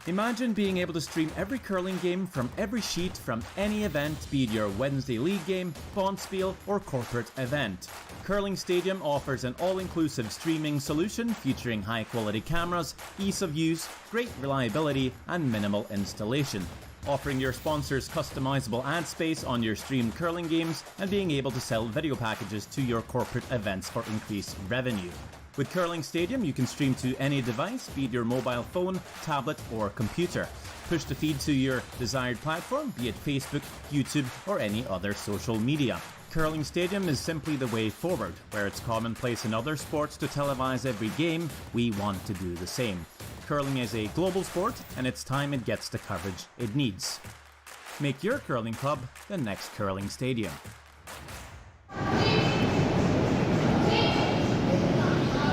Imagine being able to stream every curling game from every sheet from any event, be it your Wednesday league game, bonspiel, or corporate event. Curling Stadium offers an all-inclusive streaming solution featuring high-quality cameras, ease of use, great reliability, and minimal installation. Offering your sponsors customizable ad space on your streamed curling games and being able to sell video packages to your corporate events for increased revenue. With Curling Stadium, you can stream to any device, be it your mobile phone, tablet, or computer. Push the feed to your desired platform, be it Facebook, YouTube, or any other social media. Curling Stadium is simply the way forward. Where it's commonplace in other sports to televise every game, we want to do the same. Curling is a global sport, and it's time it gets the coverage it needs. Make your curling club the next Curling Stadium.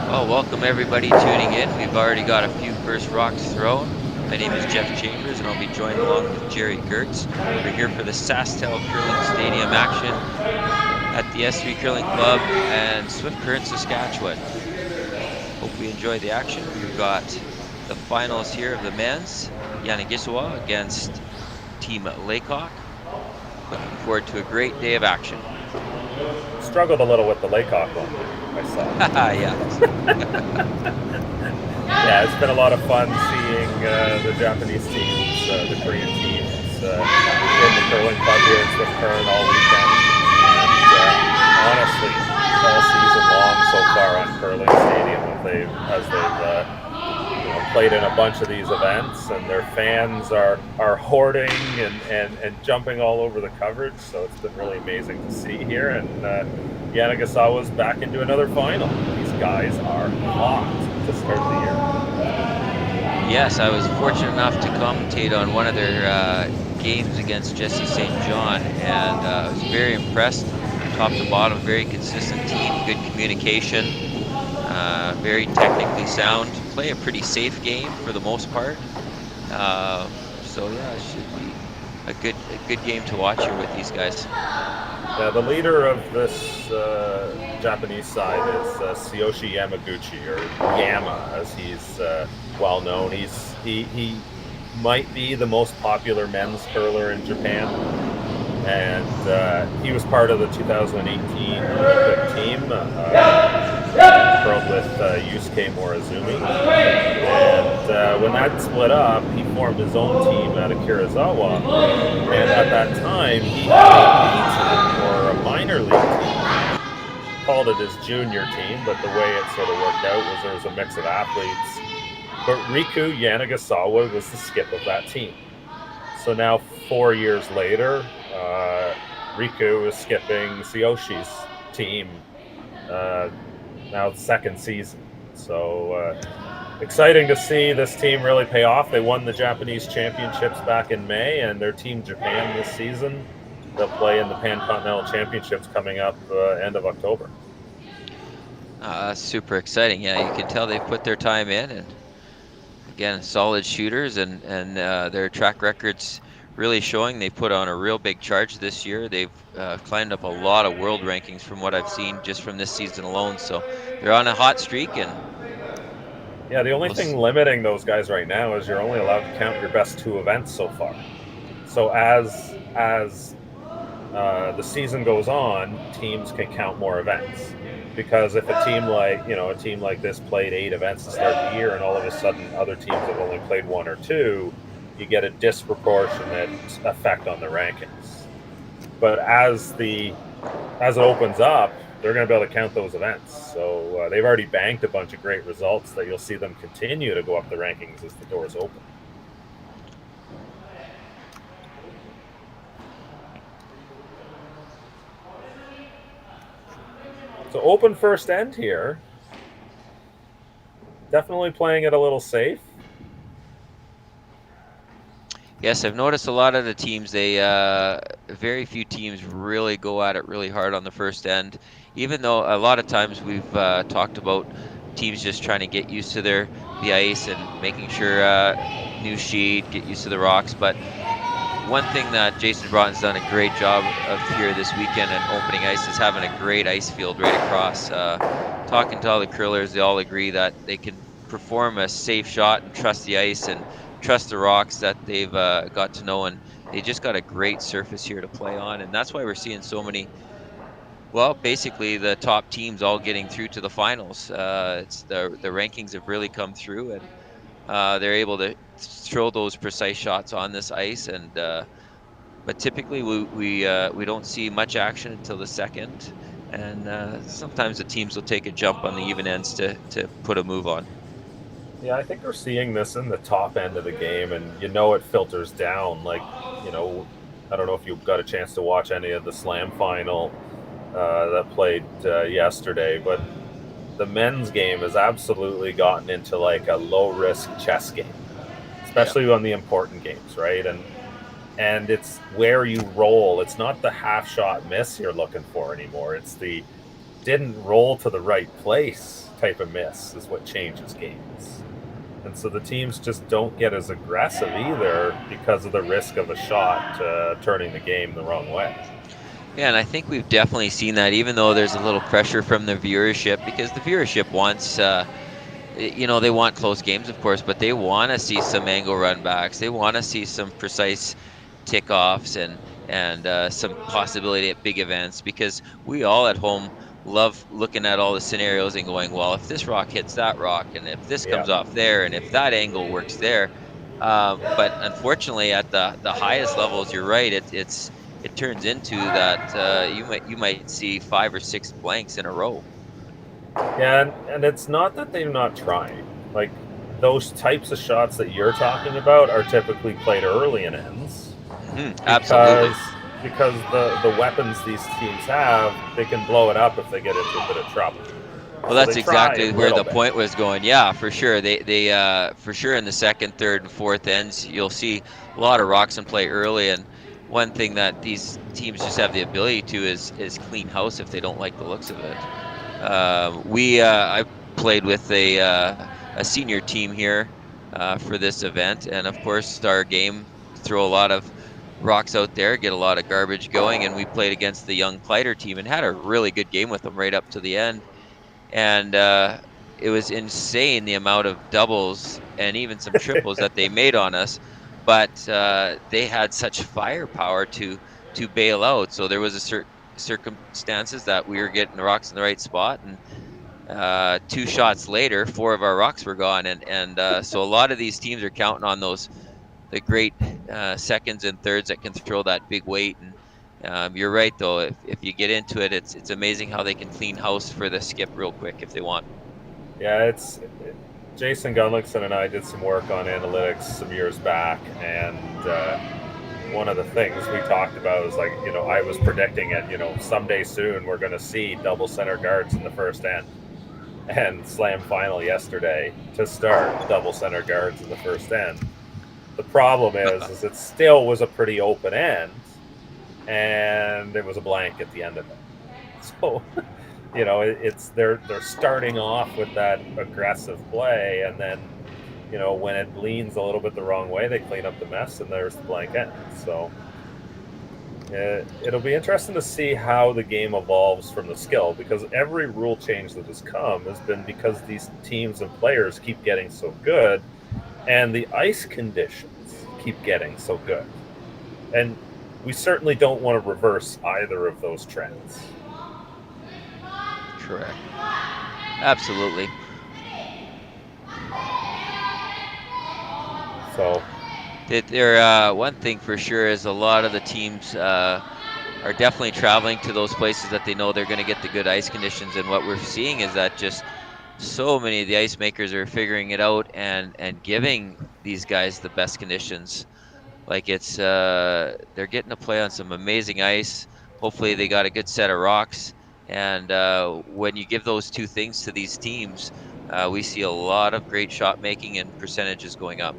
Well, welcome everybody tuning in. We've already got a few first rocks thrown. My name is Jeff Chambers, and I'll be joined along with Jerry Gertz. We're here for the Sasktel Curling Stadium action at the S3 Curling Club and Swift Current, Saskatchewan. Hope we enjoy the action. We've got the finals here of the men's, Yanagisawa against Team Laycock. Looking forward to a great day of action. Struggled a little with the Laycock one, I saw. Yeah. Yeah, it's been a lot of fun seeing the Japanese teams, the Korean teams in the curling club here in Swift Current all weekend. And honestly, all season long so far on Curling Stadium, as they've played in a bunch of these events, and their fans are hoarding and jumping all over the coverage, so it's been really amazing to see here. And Yanagisawa's back into another final. These guys are hot to start the year. Yes, I was fortunate enough to commentate on one of their games against Jesse St. John, and I was very impressed, top to bottom, very consistent team, good communication, very technically sound, play a pretty safe game for the most part. So yeah, it should be a good game to watch here with these guys. Yeah, the leader of this Japanese side is Tsuyoshi Yamaguchi, or Yama, as he's well known. He might be the most popular men's curler in Japan, and he was part of the 2018 Olympic team. Curled with Yusuke Morizumi, and when that split up, he formed his own team out of Karuizawa, and at that time he for a minor league team. Called it his junior team, but the way it sort of worked out was there was a mix of athletes. But Riku Yanagisawa was the skip of that team. So now 4 years later, Riku is skipping Tsuyoshi's team. Now the second season. So exciting to see this team really pay off. They won the Japanese championships back in May, and their team Japan this season, they'll play in the Pan-Continental Championships coming up end of October. Super exciting. Yeah, you can tell they've put their time in, and again, solid shooters, and their track records really showing. They put on a real big charge this year. They've climbed up a lot of world rankings from what I've seen just from this season alone. So they're on a hot streak. And yeah, the only thing limiting those guys right now is you're only allowed to count your best 2 events so far. So as the season goes on, teams can count more events. Because if a team like this played 8 events to start the year, and all of a sudden other teams have only played 1 or 2, you get a disproportionate effect on the rankings. But as it opens up, they're going to be able to count those events. So they've already banked a bunch of great results that you'll see them continue to go up the rankings as the doors open. So open first end here. Definitely playing it a little safe. yes, I've noticed a lot of the teams, very few teams really go at it really hard on the first end, even though a lot of times we've talked about teams just trying to get used to the ice and making sure new sheet, get used to the rocks. But one thing that Jason Broughton's done a great job of here this weekend and opening ice is having a great ice field right across. Talking to all the curlers, they all agree that they can perform a safe shot and trust the ice and trust the rocks that they've got to know, and they just got a great surface here to play on, and that's why we're seeing so many. Well, basically the top teams all getting through to the finals. It's the rankings have really come through, and they're able to throw those precise shots on this ice, and but typically we don't see much action until the second, and sometimes the teams will take a jump on the even ends to put a move on. Yeah, I think we're seeing this in the top end of the game, and it filters down. Like, I don't know if you got a chance to watch any of the Slam final that played yesterday, but the men's game has absolutely gotten into like a low-risk chess game, especially on the important games, right? And it's where you roll. It's not the half-shot miss you're looking for anymore. It's the didn't roll to the right place type of miss is what changes games. And so the teams just don't get as aggressive either because of the risk of a shot turning the game the wrong way. Yeah, and I think we've definitely seen that, even though there's a little pressure from the viewership, because the viewership wants, they want close games, of course, but they want to see some angle run backs. They want to see some precise tick-offs and some possibility at big events, because we all at home love looking at all the scenarios and going, well, if this rock hits that rock, and if this comes off there, and if that angle works there. But unfortunately, at the highest levels, you're right, it turns into that you might see 5 or 6 blanks in a row. Yeah, and it's not that they're not trying. Like, those types of shots that you're talking about are typically played early in ends. Absolutely. Because the weapons these teams have, they can blow it up if they get into a bit of trouble. Well, that's exactly where the point was going. Yeah, for sure. They for sure in the second, third, and fourth ends, you'll see a lot of rocks in play early. And one thing that these teams just have the ability to is clean house if they don't like the looks of it. I played with a senior team here for this event, and of course our game, throw a lot of rocks out there, get a lot of garbage going, and we played against the young Clyder team and had a really good game with them right up to the end. And it was insane the amount of doubles and even some triples that they made on us, but they had such firepower to bail out. So there was a certain circumstances that we were getting the rocks in the right spot, and 2 shots later 4 of our rocks were gone, and so a lot of these teams are counting on the great seconds and thirds that can throw that big weight. And you're right, though, if you get into it, it's amazing how they can clean house for the skip real quick if they want. Yeah, Jason Gunlickson and I did some work on analytics some years back, and one of the things we talked about was, like, I was predicting it, someday soon we're going to see double center guards in the first end. And Slam final yesterday to start double center guards in the first end. The problem is it still was a pretty open end, and there was a blank at the end of it. So, they're starting off with that aggressive play, and then, when it leans a little bit the wrong way, they clean up the mess, and there's the blank end. So it'll be interesting to see how the game evolves from the skill, because every rule change that has come has been because these teams and players keep getting so good, and the ice conditions keep getting so good. And we certainly don't want to reverse either of those trends. Correct. Absolutely. So one thing for sure is a lot of the teams are definitely traveling to those places that they know they're going to get the good ice conditions, and what we're seeing is that just so many of the ice makers are figuring it out and giving these guys the best conditions. Like, it's they're getting to play on some amazing ice. Hopefully they got a good set of rocks, and when you give those two things to these teams, we see a lot of great shot making and percentages going up.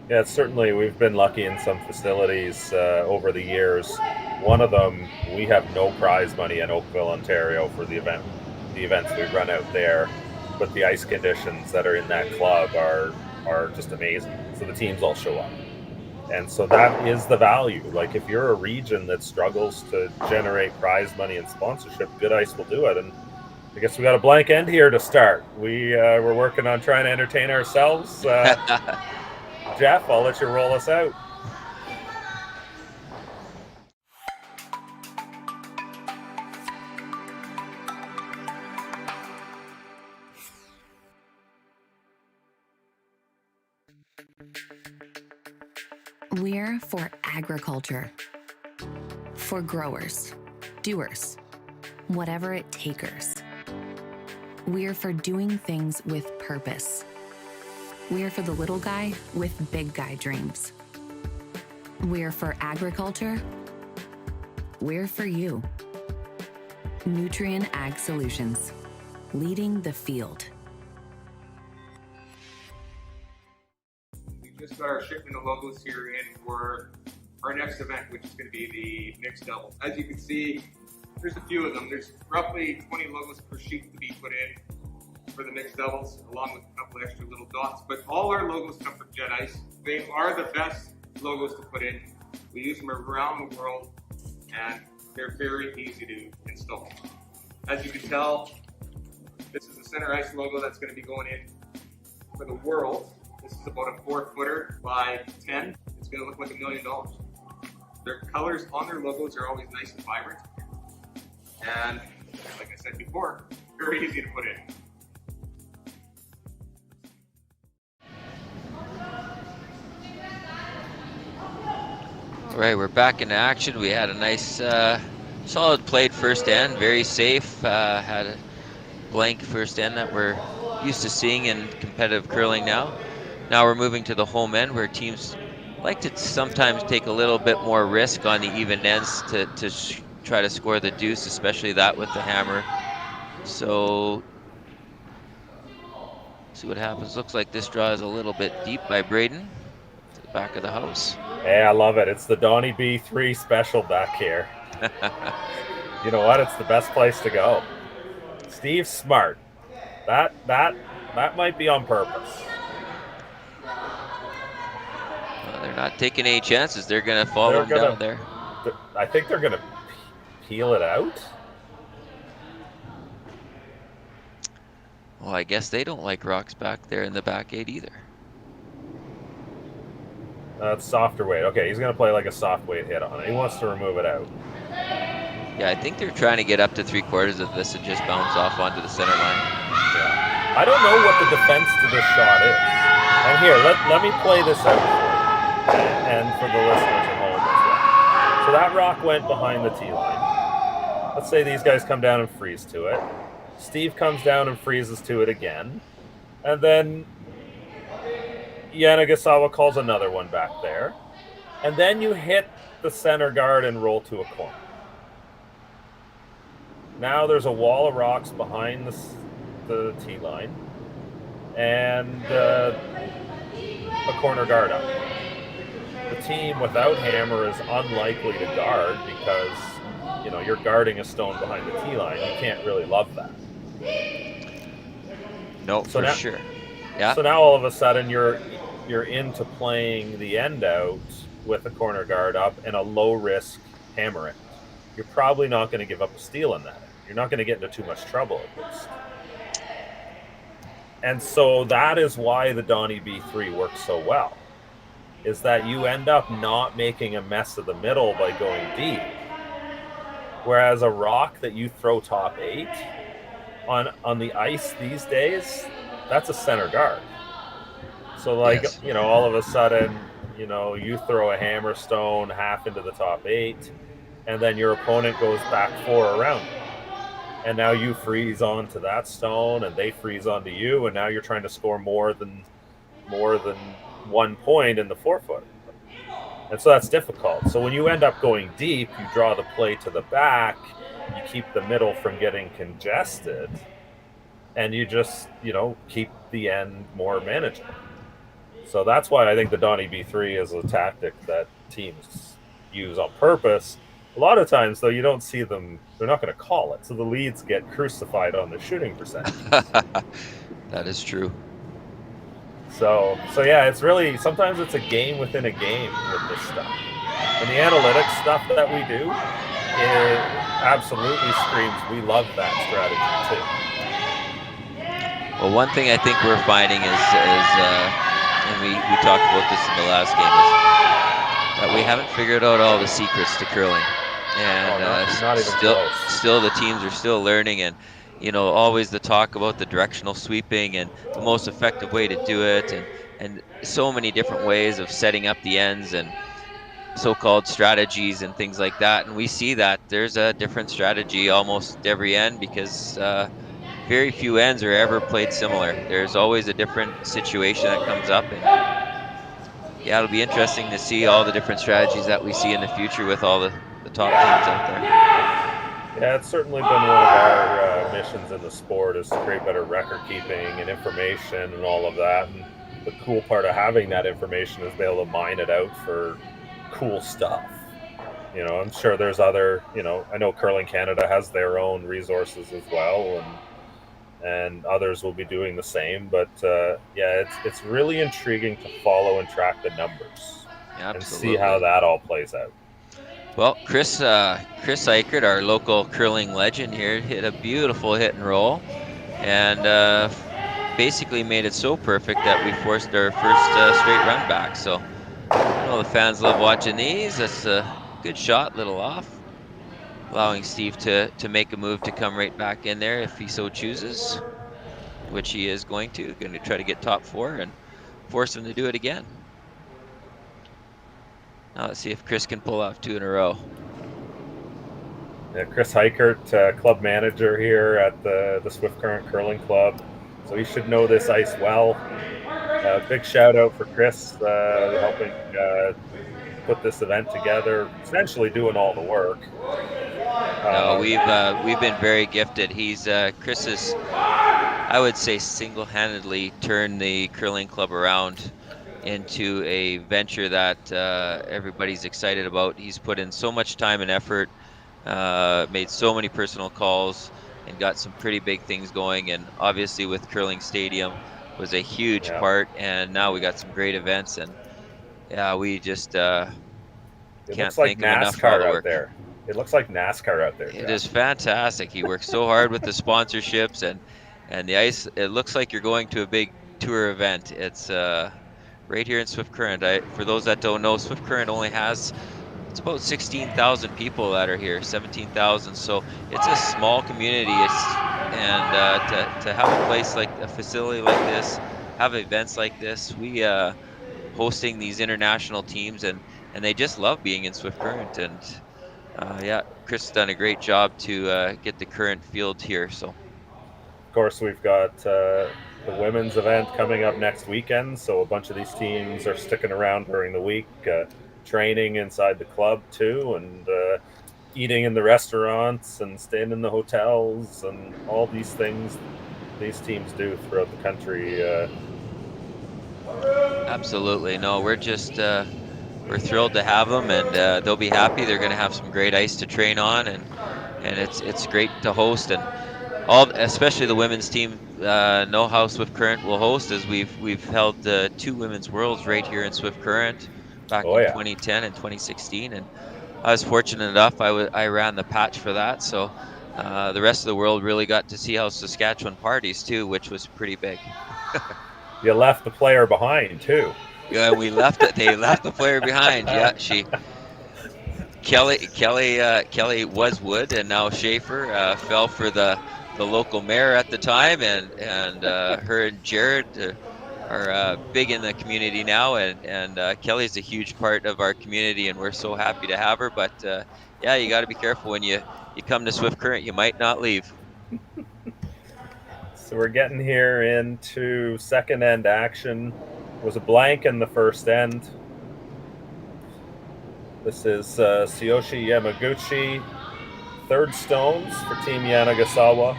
Yeah, certainly we've been lucky in some facilities over the years. One of them, we have no prize money in Oakville, Ontario for the events we run out there, but the ice conditions that are in that club are just amazing. So the teams all show up. And so that is the value. Like, if you're a region that struggles to generate prize money and sponsorship, good ice will do it. And I guess we got a blank end here to start. We're working on trying to entertain ourselves. Jeff, I'll let you roll us out. We're for agriculture, for growers, doers, whatever it takers. We're for doing things with purpose. We're for the little guy with big guy dreams. We're for agriculture. We're for you. Nutrien Ag Solutions, leading the field. We just got our shipment of logos here in for our next event, which is going to be the mixed double. As you can see, there's a few of them. There's roughly 20 logos per sheet to be put in for the mixed doubles, along with a couple extra little dots. But all our logos come from Jet Ice. They are the best logos to put in. We use them around the world, and they're very easy to install. As you can tell, this is the center ice logo that's going to be going in for the world. This is about a 4-footer by 10. It's going to look like $1 million. Their colors on their logos are always nice and vibrant. And like I said before, very easy to put in. All right, we're back in action. We had a nice, solid played first end, very safe. Had a blank first end that we're used to seeing in competitive curling now. Now we're moving to the home end, where teams like to sometimes take a little bit more risk on the even ends to try to score the deuce, especially that with the hammer. So, see what happens. Looks like this draw is a little bit deep by Braden to the back of the house. Hey, I love it. It's the Donnie B3 special back here. You know what? It's the best place to go. Steve's smart. That might be on purpose. They're not taking any chances. They're going to follow him down there. I think they're going to peel it out. Well, I guess they don't like rocks back there in the back 8 either. That's softer weight. Okay, he's going to play like a soft weight hit on it. He wants to remove it out. Yeah, I think they're trying to get up to 3/4 of this and just bounce off onto the center line. Yeah. I don't know what the defense to this shot is. And here, let me play this out for you. And for the listeners at home as well. So that rock went behind the tee line. Let's say these guys come down and freeze to it. Steve comes down and freezes to it again. And then Yanagisawa calls another one back there. And then you hit the center guard and roll to a corner. Now there's a wall of rocks behind the tee line. And a corner guard up. The team without hammer is unlikely to guard because, you know, you're guarding a stone behind the tee line. You can't really love that. No, for sure. Yeah. So now all of a sudden you're into playing the end out with a corner guard up and a low risk hammer end. You're probably not going to give up a steal in that end. You're not going to get into too much trouble at least. And so that is why the Donnie B3 works so well. Is that you end up not making a mess of the middle by going deep. Whereas a rock that you throw top 8 on the ice these days, that's a center guard. So like, yes. You know, all of a sudden, you know, you throw a hammer stone half into the top 8, and then your opponent goes back 4 around you. And now you freeze onto that stone, and they freeze onto you, and now you're trying to score more than 1 point in the 4-footer. And so that's difficult. So when you end up going deep, you draw the play to the back, you keep the middle from getting congested, and you just, you know, keep the end more manageable. So that's why I think the Donnie B3 is a tactic that teams use on purpose. A lot of times, though, you don't see them, they're not going to call it. So the leads get crucified on the shooting percentage. That is true. So yeah, it's really, sometimes it's a game within a game with this stuff. And the analytics stuff that we do, it absolutely screams, we love that strategy too. Well, one thing I think we're finding is and we talked about this in the last game, is that we haven't figured out all the secrets to curling. And not even close. still the teams are still learning, and always the talk about the directional sweeping and the most effective way to do it, and so many different ways of setting up the ends and so-called strategies and things like that. And we see that there's a different strategy almost every end, because very few ends are ever played similar. There's always a different situation that comes up, and yeah, it'll be interesting to see all the different strategies that we see in the future with all the top teams out there. Yeah, it's certainly been one of our missions in the sport, is to create better record keeping and information and all of that. And the cool part of having that information is be able to mine it out for cool stuff. I'm sure there's other, I know Curling Canada has their own resources as well, and others will be doing the same. But yeah, it's really intriguing to follow and track the numbers and see how that all plays out. Well, Chris Eichert, our local curling legend here, hit a beautiful hit and roll, and basically made it so perfect that we forced our first straight run back. So the fans love watching these. That's a good shot, little off, allowing Steve to make a move to come right back in there if he so chooses, which he is going to try to get top 4 and force him to do it again. Now let's see if Chris can pull off 2 in a row. Yeah, Chris Eichert, club manager here at the Swift Current Curling Club, so he should know this ice well. Big shout out for Chris, helping put this event together, essentially doing all the work. No, we've been very gifted. Chris is, I would say, single-handedly turned the curling club around into a venture that everybody's excited about. He's put in so much time and effort, made so many personal calls, and got some pretty big things going. And obviously with Curling Stadium was a huge part, and now we got some great events, and yeah, we just can't thank him enough for all the work. It looks like NASCAR out there. It is fantastic. He works so hard with the sponsorships and the ice. It looks like you're going to a big tour event. It's right here in Swift Current. For those that don't know, Swift Current only has, it's about 16,000 people that are here, 17,000. So it's a small community. And to have a place like a facility like this, have events like this, we hosting these international teams, and they just love being in Swift Current. And yeah, Chris has done a great job to get the current field here. So, of course, we've got the women's event coming up next weekend. So a bunch of these teams are sticking around during the week, training inside the club too, and eating in the restaurants and staying in the hotels and all these things these teams do throughout the country. Absolutely. No, we're just we're thrilled to have them, and they'll be happy. They're going to have some great ice to train on, and it's great to host, and especially the women's team know how Swift Current will host, as we've held 2 women's worlds right here in Swift Current back in 2010 and 2016, and I was fortunate enough I ran the patch for that, so the rest of the world really got to see how Saskatchewan parties too, which was pretty big. You left the player behind too. Yeah, we left it. They left the player behind. Yeah, Kelly was Wood, and now Schaefer fell for the local mayor at the time, and her and Jared are big in the community now, and Kelly's a huge part of our community, and we're so happy to have her. But yeah, you got to be careful when you come to Swift Current. You might not leave. So we're getting here into second end action. It was a blank in the first end. This is Tsuyoshi Yamaguchi, third stones for Team Yanagisawa.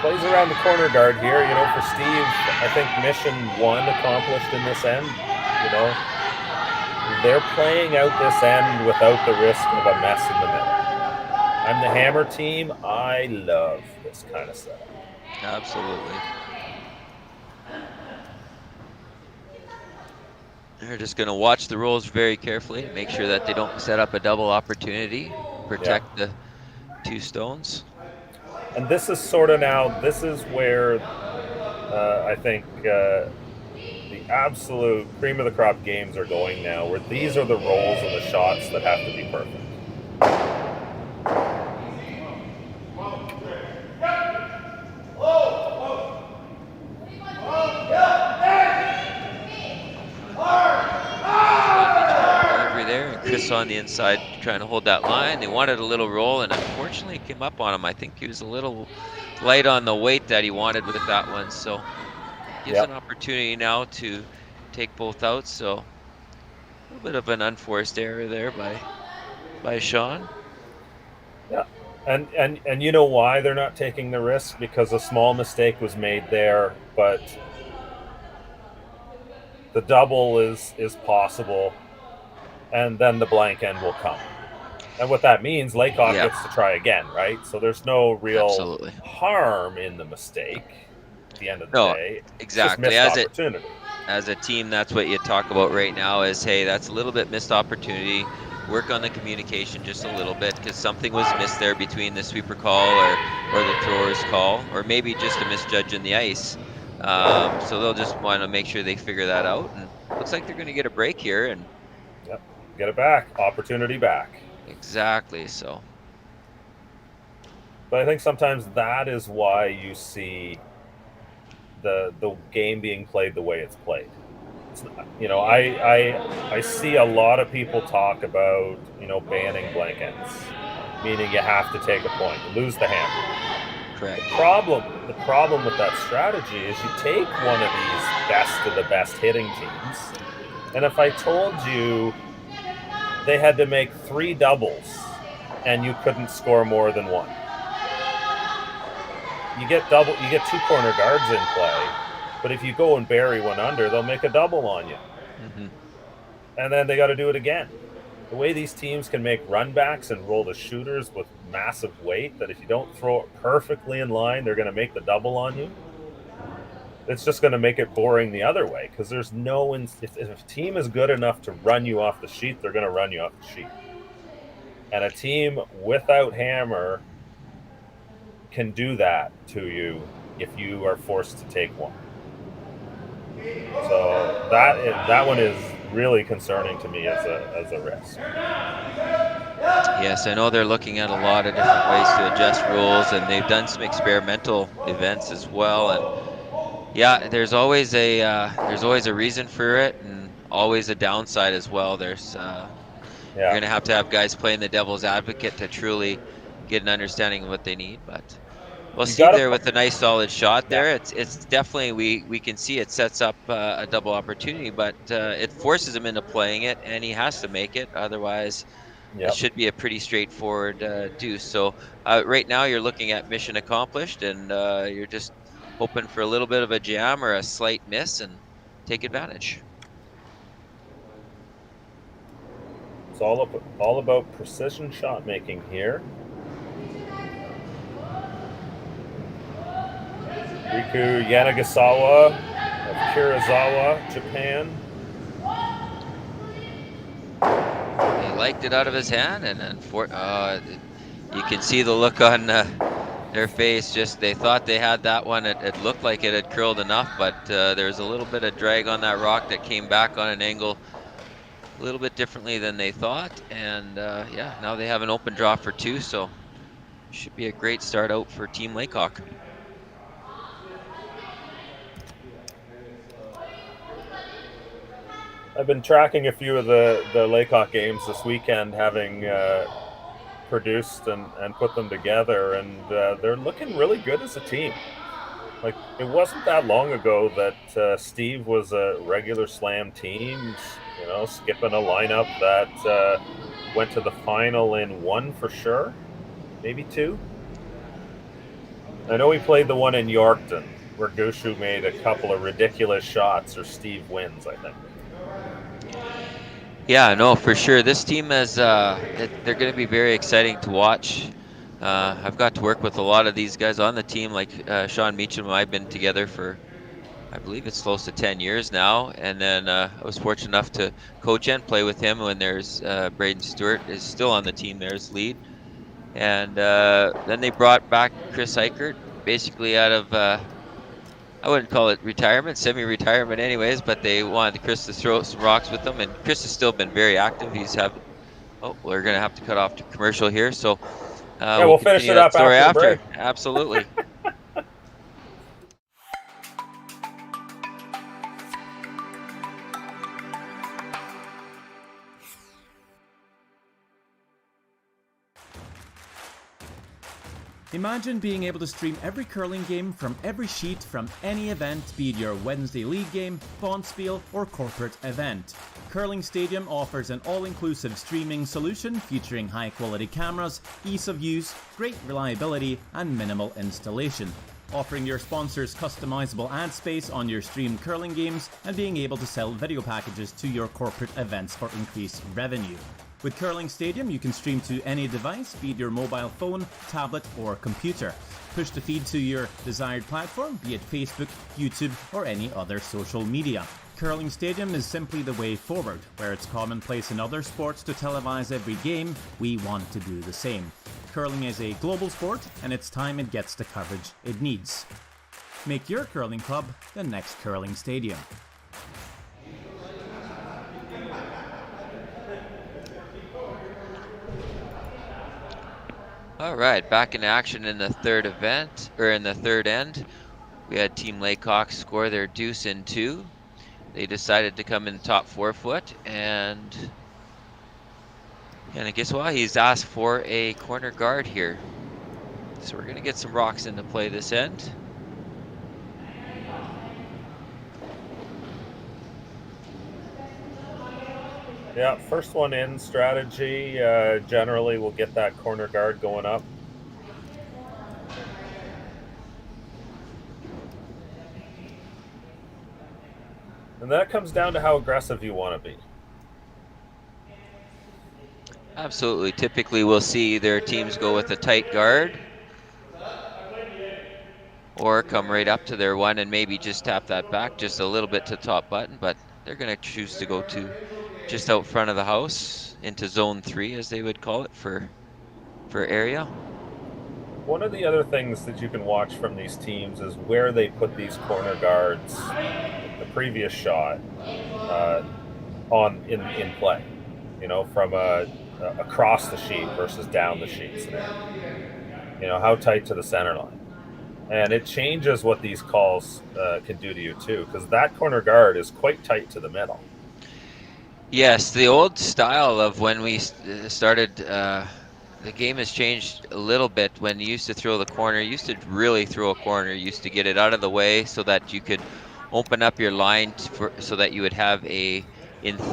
Plays around the corner guard here. For Steve, I think mission 1 accomplished in this end. They're playing out this end without the risk of a mess in the middle. I'm the hammer team. I love this kind of setup. Absolutely. They're just going to watch the rolls very carefully, make sure that they don't set up a double opportunity, protect the 2 stones. And this is sort of now, this is where I think the absolute cream of the crop games are going now, where these are the rolls and the shots that have to be perfect. Chris on the inside trying to hold that line. They wanted a little roll, and unfortunately it came up on him. I think he was a little light on the weight that he wanted with that one, so gives an opportunity now to take both out. So a little bit of an unforced error there by Sean. Yeah, and you know why they're not taking the risk? Because a small mistake was made there, but the double is possible. And then the blank end will come. And what that means, Laycock gets to try again, right? So there's no real harm in the mistake at the end of the day. Exactly. It's just missed opportunity. As a team, that's what you talk about right now is, hey, that's a little bit missed opportunity. Work on the communication just a little bit, because something was missed there between the sweeper call or the thrower's call, or maybe just a misjudge in the ice. So they'll just want to make sure they figure that out. And looks like they're going to get a break here. And get it back, opportunity back. Exactly. So, but I think sometimes that is why you see the game being played the way it's played. It's not, you know, I see a lot of people talk about, you know, banning blank ends, meaning you have to take a point, lose the hammer. Correct. The problem with that strategy is you take one of these best of the best hitting teams, and if I told you they had to make 3 doubles and you couldn't score more than 1. You get 2 corner guards in play, but if you go and bury one under, they'll make a double on you. Mm-hmm. And then they got to do it again. The way these teams can make runbacks and roll the shooters with massive weight, that if you don't throw it perfectly in line, they're going to make the double on you. It's just going to make it boring the other way, because there's no if a team is good enough to run you off the sheet, they're going to run you off the sheet. And a team without hammer can do that to you if you are forced to take one. So that one is really concerning to me as a risk. Yes, I know they're looking at a lot of different ways to adjust rules, and they've done some experimental events as well. And yeah, there's always a reason for it, and always a downside as well. There's you're gonna have to have guys playing the devil's advocate to truly get an understanding of what they need. But we'll see there with a nice solid shot there. It's definitely we can see it sets up a double opportunity, but it forces him into playing it, and he has to make it. Otherwise, it should be a pretty straightforward deuce. So right now you're looking at mission accomplished, and you're just hoping for a little bit of a jam or a slight miss and take advantage. It's all about precision shot making here. Riku Yanagisawa of Karuizawa, Japan. He liked it out of his hand, and then you can see the look on their face. Just they thought they had that one. It looked like it had curled enough, but there's a little bit of drag on that rock that came back on an angle a little bit differently than they thought. And yeah, now they have an open draw for 2, so should be a great start out for Team Laycock. I've been tracking a few of the Laycock games this weekend, having produced and put them together, and they're looking really good as a team. Like, it wasn't that long ago that Steve was a regular slam team, you know, skipping a lineup that went to the final in 1 for sure, maybe 2. I know he played the one in Yorkton where Gushu made a couple of ridiculous shots, or Steve wins, I think. Yeah, no, for sure. This team is they're going to be very exciting to watch. I've got to work with a lot of these guys on the team, like Sean Meacham and I have been together for, I believe it's close to 10 years now. And then I was fortunate enough to coach and play with him when there's Braden Stewart is still on the team there as lead. And then they brought back Chris Eichert, basically out of, I wouldn't call it retirement, semi-retirement anyways, but they wanted Chris to throw some rocks with them. And Chris has still been very active. Oh, we're going to have to cut off to commercial here. So Yeah, we'll we'll finish continue it that up story after the break. Absolutely. Imagine being able to stream every curling game from every sheet from any event, be it your Wednesday league game, bonspiel, or corporate event. Curling Stadium offers an all-inclusive streaming solution featuring high-quality cameras, ease of use, great reliability, and minimal installation. Offering your sponsors customizable ad space on your streamed curling games and being able to sell video packages to your corporate events for increased revenue. With Curling Stadium, you can stream to any device, be it your mobile phone, tablet, or computer. Push the feed to your desired platform, be it Facebook, YouTube, or any other social media. Curling Stadium is simply the way forward. Where it's commonplace in other sports to televise every game, we want to do the same. Curling is a global sport, and it's time it gets the coverage it needs. Make your curling club the next Curling Stadium. All right, back in action in the third event, or in the third end. We had Team Laycock score their deuce in 2. They decided to come in top 4 foot, and I guess what? He's asked for a corner guard here. So we're gonna get some rocks into play this end. Yeah, first one in strategy. Generally, we'll get that corner guard going up. And that comes down to how aggressive you want to be. Absolutely. Typically, we'll see their teams go with a tight guard or come right up to their one and maybe just tap that back just a little bit to top button, but they're going to choose to go to just out front of the house into zone 3, as they would call it, for area. One of the other things that you can watch from these teams is where they put these corner guards, the previous shot, in play. You know, from across the sheet versus down the sheet scenario. You know, how tight to the center line. And it changes what these calls can do to you too, because that corner guard is quite tight to the middle. Yes, the old style of when we started, the game has changed a little bit. When you used to throw the corner, you used to really throw a corner, you used to get it out of the way so that you could open up your line so that you would have in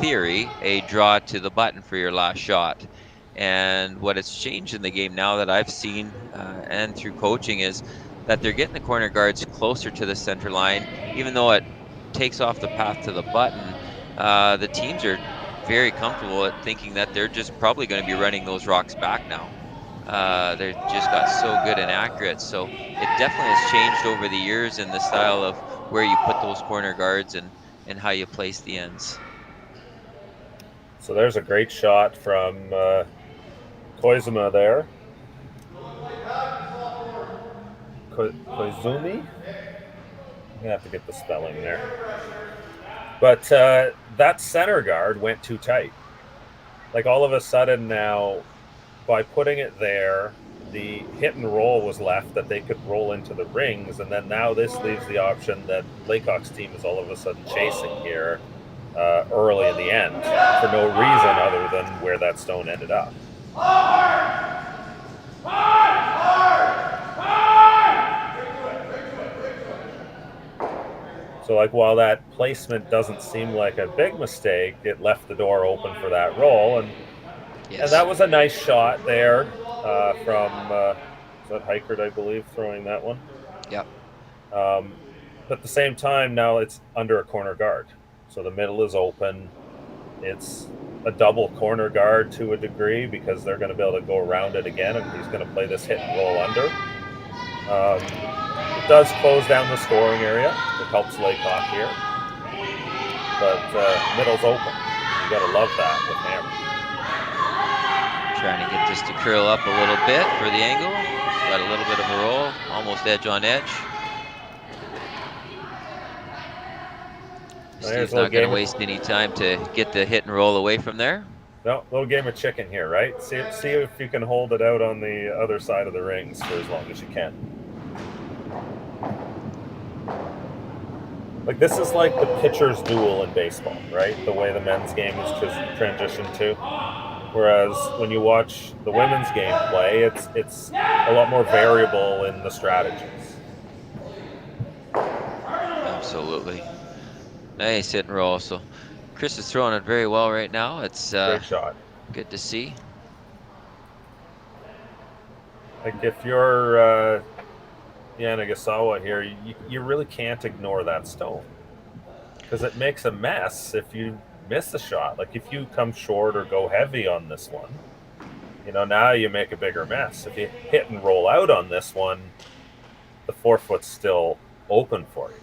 theory, a draw to the button for your last shot. And what has changed in the game now that I've seen and through coaching is that they're getting the corner guards closer to the center line, even though it takes off the path to the button. The teams are very comfortable at thinking that they're just probably going to be running those rocks back now. They just got so good and accurate. So it definitely has changed over the years in the style of where you put those corner guards and how you place the ends. So there's a great shot from Koizumi there. Koizumi? I'm going to have to get the spelling there. But that center guard went too tight. Like all of a sudden now, by putting it there, the hit and roll was left that they could roll into the rings. And then now this leaves the option that Laycock's team is all of a sudden chasing here early in the end for no reason other than where that stone ended up. So like while that placement doesn't seem like a big mistake, it left the door open for that roll. And Yes. and that was a nice shot there from is that Heichert, I believe, throwing that one. Yep. But at the same time, now it's under a corner guard. So the middle is open. It's a double corner guard to a degree because they're going to be able to go around it again, and he's going to play this hit and roll under. It does close down the scoring area. It helps Laycock here. But middle's open. You got to love that with Hammer. Trying to get this to curl up a little bit for the angle. Got a little bit of a roll, almost edge on edge. Steve's not going to waste any time to get the hit and roll away from there. No, little game of chicken here, right? See if you can hold it out on the other side of the rings for as long as you can. Like, this is like the pitcher's duel in baseball, right? The way the men's game is transitioned to. Whereas when you watch the women's game play, it's a lot more variable in the strategies. Absolutely. Nice hit and roll. So Chris is throwing it very well right now. It's great shot. Good to see. Like, if you're Yanagisawa here, you really can't ignore that stone, because it makes a mess if you miss a shot. Like, if you come short or go heavy on this one, now you make a bigger mess. If you hit and roll out on this one, the 4-foot's still open for you.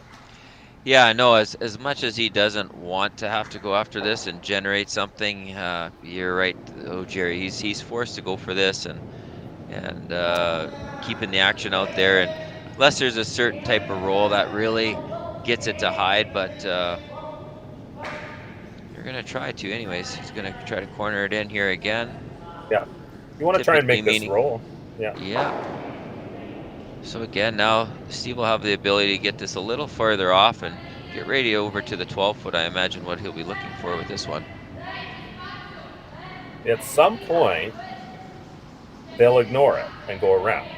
Yeah, I know. As much as he doesn't want to have to go after this and generate something, you're right. Oh, Jerry, he's forced to go for this and keeping the action out there. And unless there's a certain type of roll that really gets it to hide, but you're gonna try to anyways. He's gonna try to corner it in here again. Yeah, you want to try and make this roll. Yeah. Yeah. So again, now Steve will have the ability to get this a little further off and get ready over to the 12-foot. I imagine what he'll be looking for with this one. At some point, they'll ignore it and go around.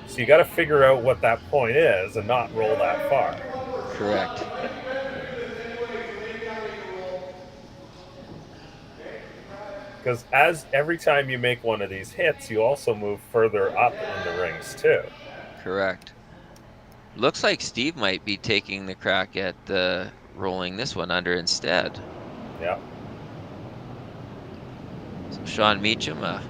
So you got to figure out what that point is and not roll that far. Correct. Because every time you make one of these hits, you also move further up in the rings too. Correct. Looks like Steve might be taking the crack at rolling this one under instead. Yeah. So Sean Meacham, a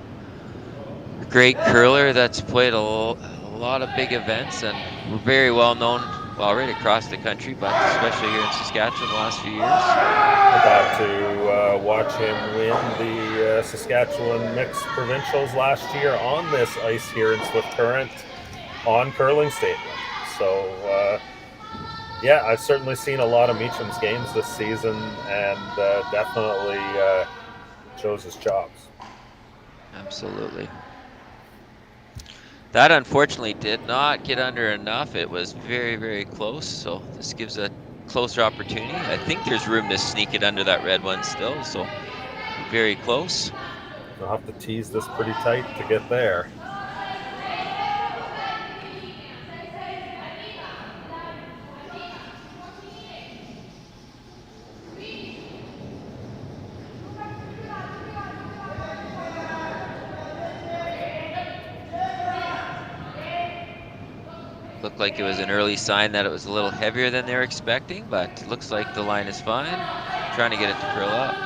great curler that's played a lot of big events and very well known, well, right across the country, but especially here in Saskatchewan the last few years. I got to watch him win the Saskatchewan Mixed Provincials last year on this ice here in Swift Current on Curling Stadium. So, yeah, I've certainly seen a lot of Meacham's games this season, and definitely shows his chops. Absolutely. That unfortunately did not get under enough. It was very, very close, so this gives a closer opportunity. I think there's room to sneak it under that red one still, so very close. You'll have to tease this pretty tight to get there. Looked like it was an early sign that it was a little heavier than they were expecting, but it looks like the line is fine. Trying to get it to curl up.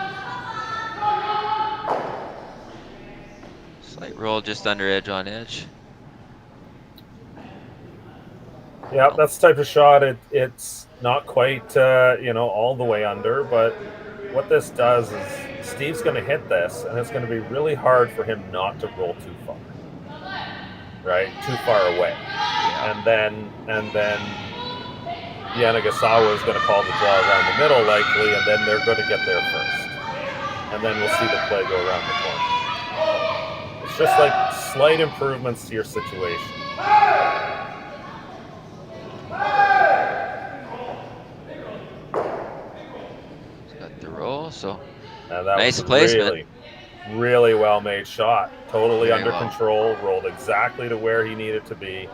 Slight roll just under edge on edge. Yeah, that's the type of shot. It's not quite, all the way under, but what this does is Steve's going to hit this, and it's going to be really hard for him not to roll too far. Right, too far away. Yeah. And then Yanagisawa is going to call the draw around the middle likely, and then they're going to get there first. And then we'll see the play go around the corner. It's just like slight improvements to your situation. He's got the roll, so nice placement. Really well made shot. Totally under control. Rolled exactly to where he needed to be.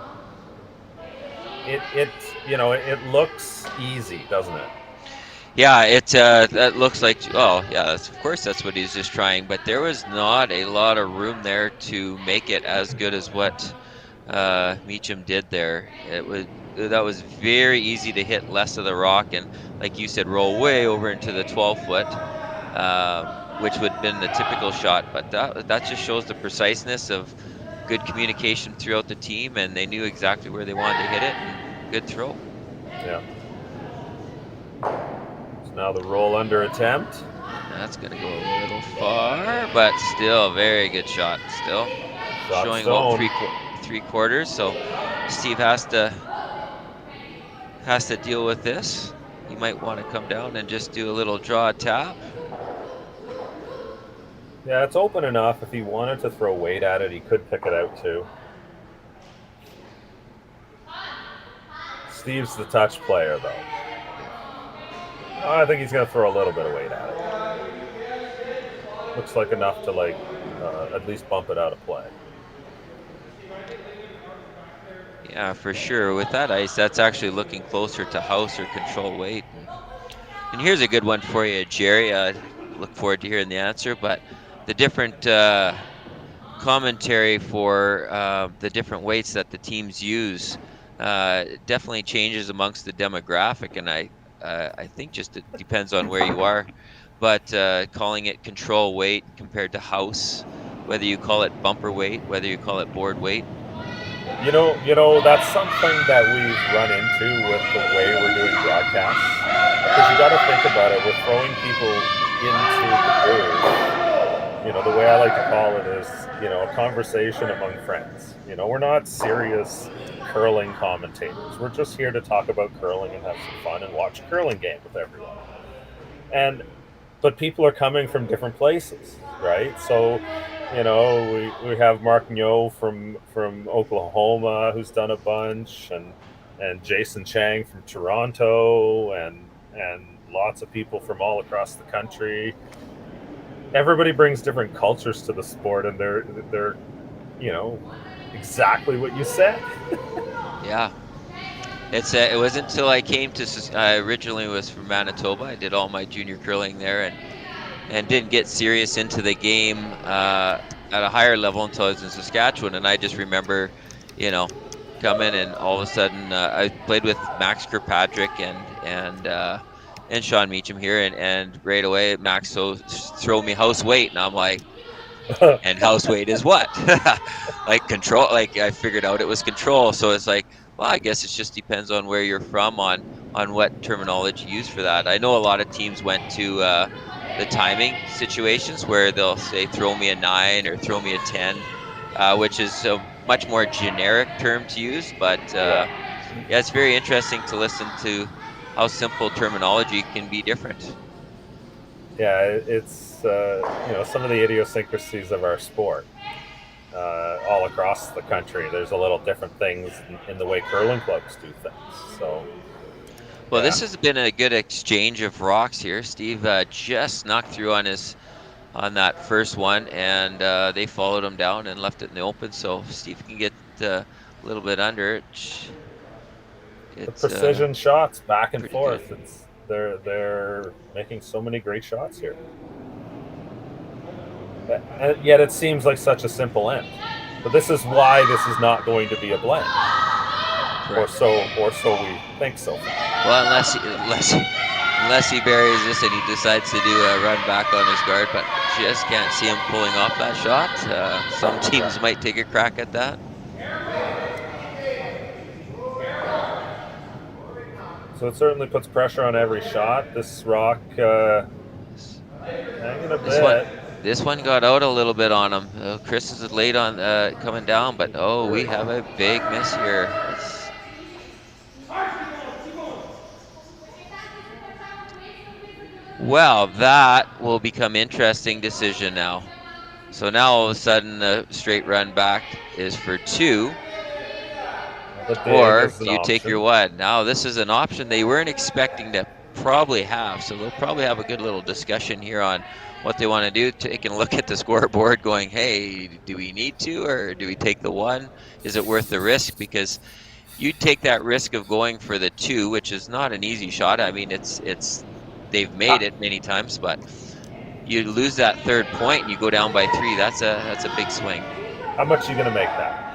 It looks easy, doesn't it? Yeah, that looks like. Oh, yeah. Of course, that's what he's just trying. But there was not a lot of room there to make it as good as what Meacham did there. That was very easy to hit less of the rock and, like you said, roll way over into the 12-foot. Which would have been the typical shot, but that just shows the preciseness of good communication throughout the team, and they knew exactly where they wanted to hit it, and good throw. Yeah. So now the roll under attempt. That's going to go a little far, but still very good shot. Still Shot showing zone. about three quarters. So Steve has to deal with this. He might want to come down and just do a little draw tap. Yeah, it's open enough. If he wanted to throw weight at it, he could pick it out too. Steve's the touch player, though. I think he's going to throw a little bit of weight at it. Looks like enough to at least bump it out of play. Yeah, for sure. With that ice, that's actually looking closer to house or control weight. And here's a good one for you, Jerry. I look forward to hearing the answer, but the different commentary for the different weights that the teams use definitely changes amongst the demographic, and I think just it depends on where you are. But calling it control weight compared to house, whether you call it bumper weight, whether you call it board weight. You know, that's something that we've run into with the way we're doing broadcasts. Because you got to think about it, we're throwing people into the booth. You know, the way I like to call it is, a conversation among friends. We're not serious curling commentators. We're just here to talk about curling and have some fun and watch a curling game with everyone. But people are coming from different places, right? So, we have Mark Nyo from Oklahoma who's done a bunch, and Jason Chang from Toronto, and lots of people from all across the country. Everybody brings different cultures to the sport, and they're exactly what you said. Yeah. It wasn't until I came to, I originally was from Manitoba. I did all my junior curling there and didn't get serious into the game at a higher level until I was in Saskatchewan. And I just remember, coming, and all of a sudden I played with Max Kirkpatrick and Sean Meacham here, and right away Max throw me house weight, and I'm like, and house weight is what? Like control, like I figured out it was control. So it's like, well, I guess it just depends on where you're from on what terminology you use for that. I know a lot of teams went to the timing situations where they'll say throw me a 9 or throw me a 10, which is a much more generic term to use. But yeah, it's very interesting to listen to how simple terminology can be different. Yeah, it's some of the idiosyncrasies of our sport. All across the country, there's a little different things in the way curling clubs do things. So, well, This has been a good exchange of rocks here. Steve just knocked through on that first one, and they followed him down and left it in the open. So Steve can get a little bit under it. It's the precision shots back and forth. Good. They're making so many great shots here. And yet it seems like such a simple end. But this is why this is not going to be a blend. Correct. Or so we think so far. Well, unless he buries this and he decides to do a run back on his guard, but just can't see him pulling off that shot. Some teams might take a crack at that. So it certainly puts pressure on every shot. This rock hanging a bit. This one got out a little bit on him. Chris is late on coming down, but we have a big miss here. Well, that will become interesting decision now. So now all of a sudden the straight run back is for 2. Or do you take your 1? Now this is an option they weren't expecting to probably have. So they'll probably have a good little discussion here on what they want to do, taking a look at the scoreboard going, hey, do we need to, or do we take the 1? Is it worth the risk? Because you take that risk of going for the 2, which is not an easy shot. I mean, it's they've made it many times, but you lose that 3rd point and you go down by 3. That's a big swing. How much are you going to make that?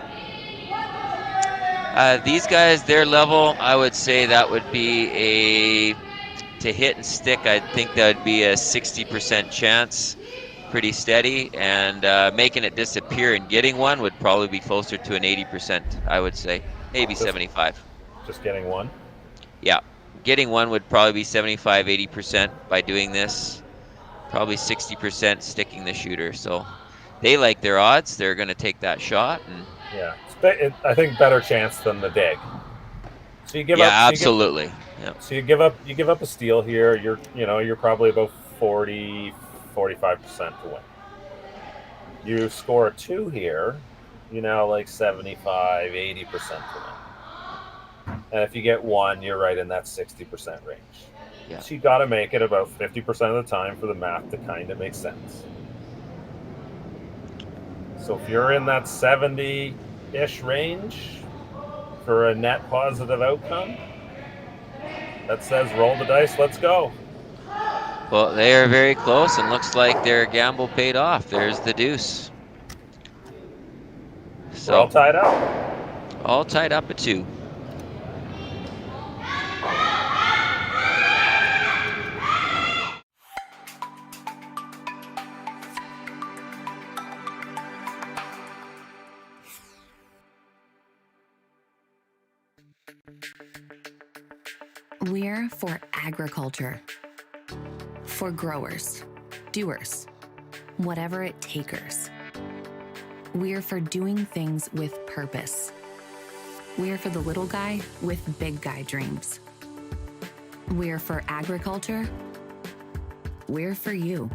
These guys, their level, I would say that would be to hit and stick. I think that would be a 60% chance, pretty steady, and making it disappear and getting 1 would probably be closer to an 80%, I would say, maybe 75. Just getting 1? Yeah. getting one would probably be 75-80% by doing this. Probably 60% sticking the shooter. So they like their odds. They're going to take that shot. And Yeah, I think better chance than the dig. So you give up. Absolutely. So you give up a steal here. You're probably about 40-45% to win. You score a 2 here, like 75-80% to win. And if you get 1, you're right in that 60% range. Yeah. So you got to make it about 50% of the time for the math to kind of make sense. So if you're in that 70-ish range for a net positive outcome, that says roll the dice, let's go. Well, they are very close, and looks like their gamble paid off. There's the deuce. So we're all tied up. All tied up at 2. We're for agriculture. For growers, doers, whatever it takers. We're for doing things with purpose. We're for the little guy with big guy dreams. We're for agriculture. We're for you.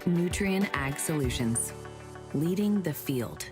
Nutrien Ag Solutions, leading the field.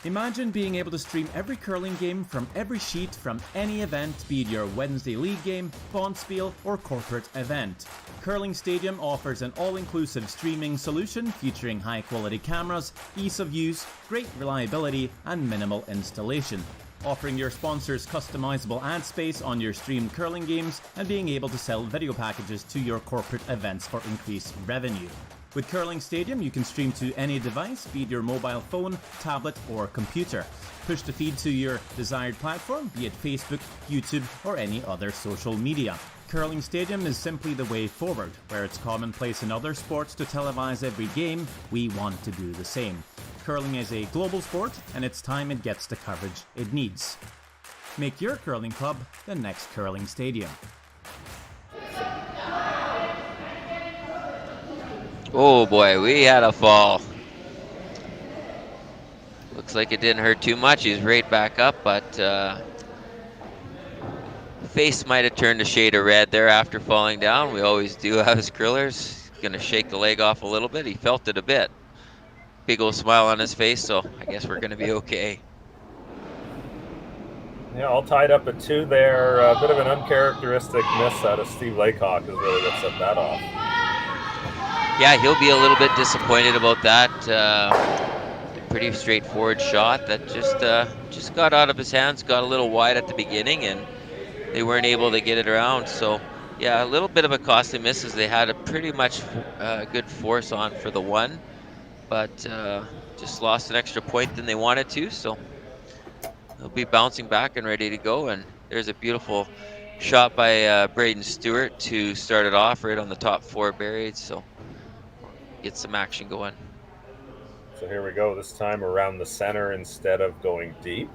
Imagine being able to stream every curling game from every sheet from any event, be it your Wednesday league game, bonspiel, or corporate event. Curling Stadium offers an all-inclusive streaming solution featuring high-quality cameras, ease of use, great reliability, and minimal installation. Offering your sponsors customizable ad space on your streamed curling games and being able to sell video packages to your corporate events for increased revenue. With Curling Stadium, you can stream to any device, be it your mobile phone, tablet, or computer. Push the feed to your desired platform, be it Facebook, YouTube, or any other social media. Curling Stadium is simply the way forward. Where it's commonplace in other sports to televise every game, we want to do the same. Curling is a global sport, and it's time it gets the coverage it needs. Make your curling club the next Curling Stadium. Oh boy, we had a fall. Looks like it didn't hurt too much. He's right back up, but face might have turned a shade of red there after falling down. We always do as grillers. Gonna shake the leg off a little bit. He felt it a bit. Big old smile on his face, so I guess we're gonna be okay. Yeah, all tied up at 2 there. A bit of an uncharacteristic miss out of Steve Laycock is really what set that off. Yeah, he'll be a little bit disappointed about that. Pretty straightforward shot that just got out of his hands, got a little wide at the beginning, and they weren't able to get it around. So, yeah, a little bit of a costly miss as they had a pretty much good force on for the 1, but just lost an extra point than they wanted to. So they'll be bouncing back and ready to go. And there's a beautiful shot by Braden Stewart to start it off right on the top 4 buried. So get some action going. So here we go, this time around the center instead of going deep.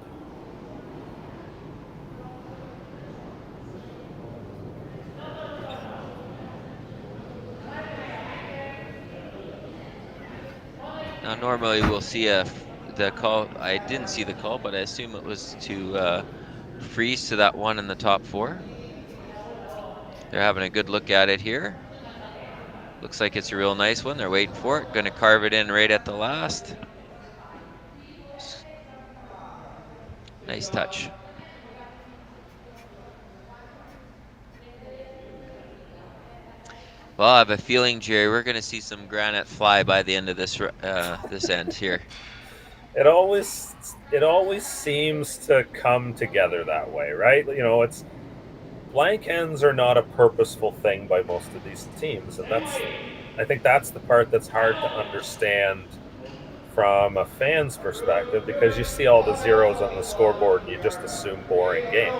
Now normally we'll see the call. I didn't see the call, but I assume it was to freeze to that 1 in the top 4. They're having a good look at it here. Looks like it's a real nice one. They're waiting for it. Going to carve it in right at the last. Nice touch. Well, I have a feeling, Jerry, we're going to see some granite fly by the end of this this end here. It always seems to come together that way, right? It's blank ends are not a purposeful thing by most of these teams, and I think that's the part that's hard to understand from a fan's perspective, because you see all the zeros on the scoreboard and you just assume boring game.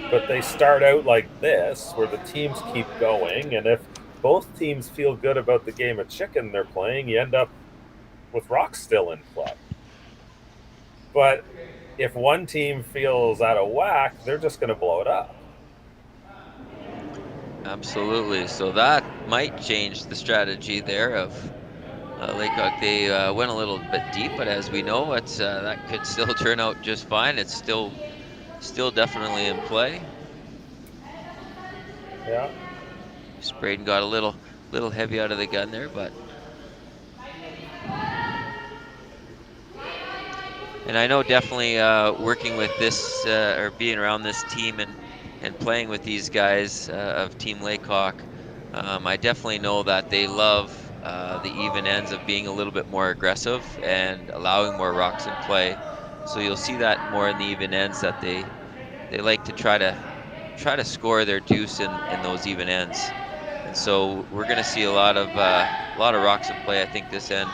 But they start out like this, where the teams keep going, and if both teams feel good about the game of chicken they're playing, you end up with rocks still in play. But if one team feels out of whack, they're just going to blow it up. Absolutely. So that might change the strategy there of Laycock. They went a little bit deep, but as we know, it's that could still turn out just fine. It's still definitely in play. Yeah. Braden got a little heavy out of the gun there, but and I know definitely working with this or being around this team and playing with these guys of Team Laycock, I definitely know that they love the even ends of being a little bit more aggressive and allowing more rocks in play. So you'll see that more in the even ends that they like to try to score their deuce in those even ends. And so we're going to see a lot of rocks in play, I think, this end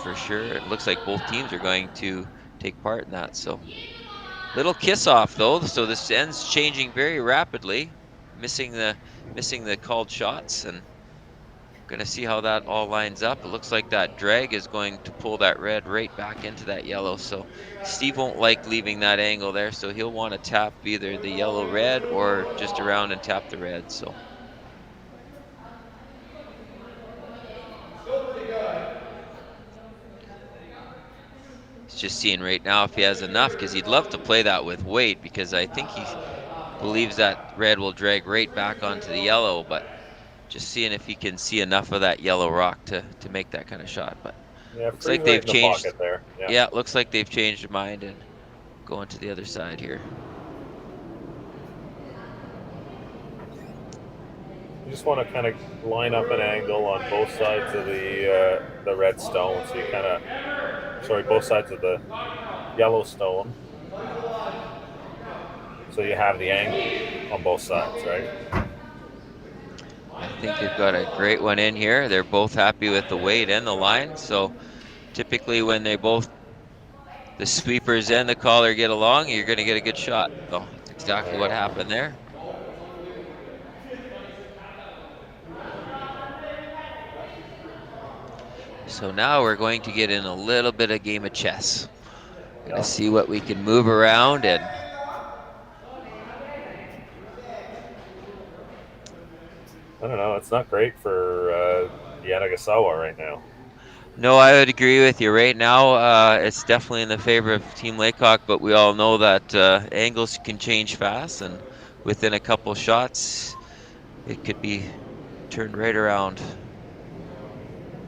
for sure. It looks like both teams are going to take part in that. So little kiss off though. So this end's changing very rapidly, missing the called shots, and going to see how that all lines up. It looks like that drag is going to pull that red right back into that yellow. So Steve won't like leaving that angle there, so he'll want to tap either the yellow red or just around and tap the red. So he's just seeing right now if he has enough, because he'd love to play that with weight, because I think he believes that red will drag right back onto the yellow, but just seeing if he can see enough of that yellow rock to make that kind of shot. But Yeah, looks freeze like right they've in the changed. pocket there. Yeah, looks like they've changed their mind and going to the other side here. You just want to kind of line up an angle on both sides of the red stone, so you kind of, sorry, both sides of the yellow stone, so you have the angle on both sides, right? I think they've got a great one in here. They're both happy with the weight and the line. So typically when they both, the sweepers and the caller, get along, you're going to get a good shot. So that's exactly what happened there. So now we're going to get in a little bit of game of chess. Gonna see what we can move around and I don't know. It's not great for Yanagisawa right now. no, I would agree with you. Right now, it's definitely in the favor of Team Laycock, but we all know that angles can change fast, and within a couple shots, it could be turned right around.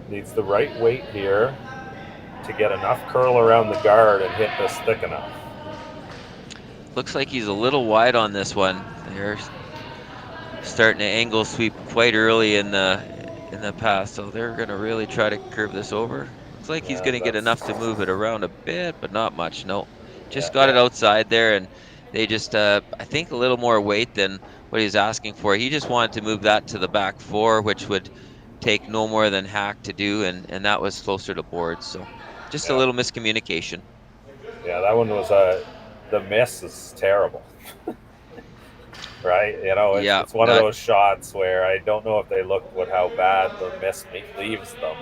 Needs the right weight here to get enough curl around the guard and hit this thick enough. Looks like he's a little wide on this one. They're starting to angle sweep quite early in the pass, so they're going to really try to curve this over. Looks like he's going to get enough to move it around a bit, but not much. No, just got it outside there, and they just, I think, a little more weight than what he was asking for. He just wanted to move that to the back four, which would take no more than hack to do, and that was closer to board. So just a little miscommunication. Yeah, that one was the miss is terrible. Right? You know, it's one of those shots where I don't know if they looked at how bad the miss leaves them.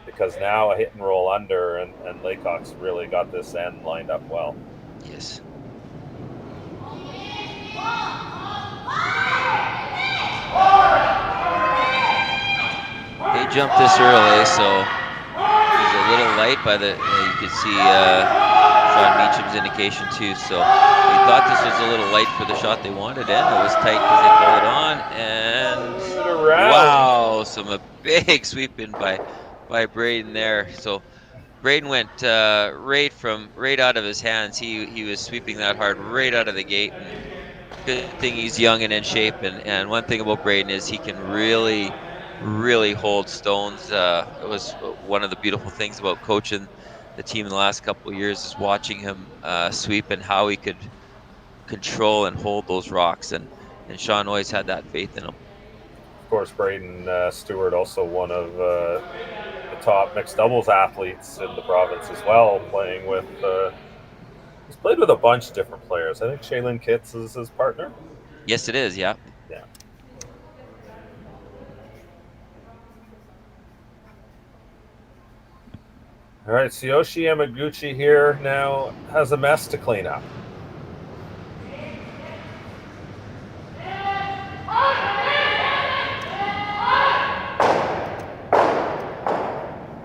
Because now a hit and roll under, and Laycock's really got this end lined up well. Yes. They jumped this early, so he's a little light by the, you could see Sean Meacham's indication too. So they thought this was a little light for the shot they wanted in. It was tight because they pulled it on, and wow, a big sweep in by Braden there. So Braden went right out of his hands. He was sweeping that hard right out of the gate. And good thing he's young and in shape. And one thing about Braden is he can really hold stones. It was one of the beautiful things about coaching the team in the last couple of years is watching him sweep and how he could control and hold those rocks. And Sean always had that faith in him. Of course, Braden Stewart, also one of the top mixed doubles athletes in the province as well, playing with he's played with a bunch of different players. I think Shaylin Kitts is his partner. Yes, it is. Yeah. All right, Tsuyoshi Yamaguchi here now has a mess to clean up.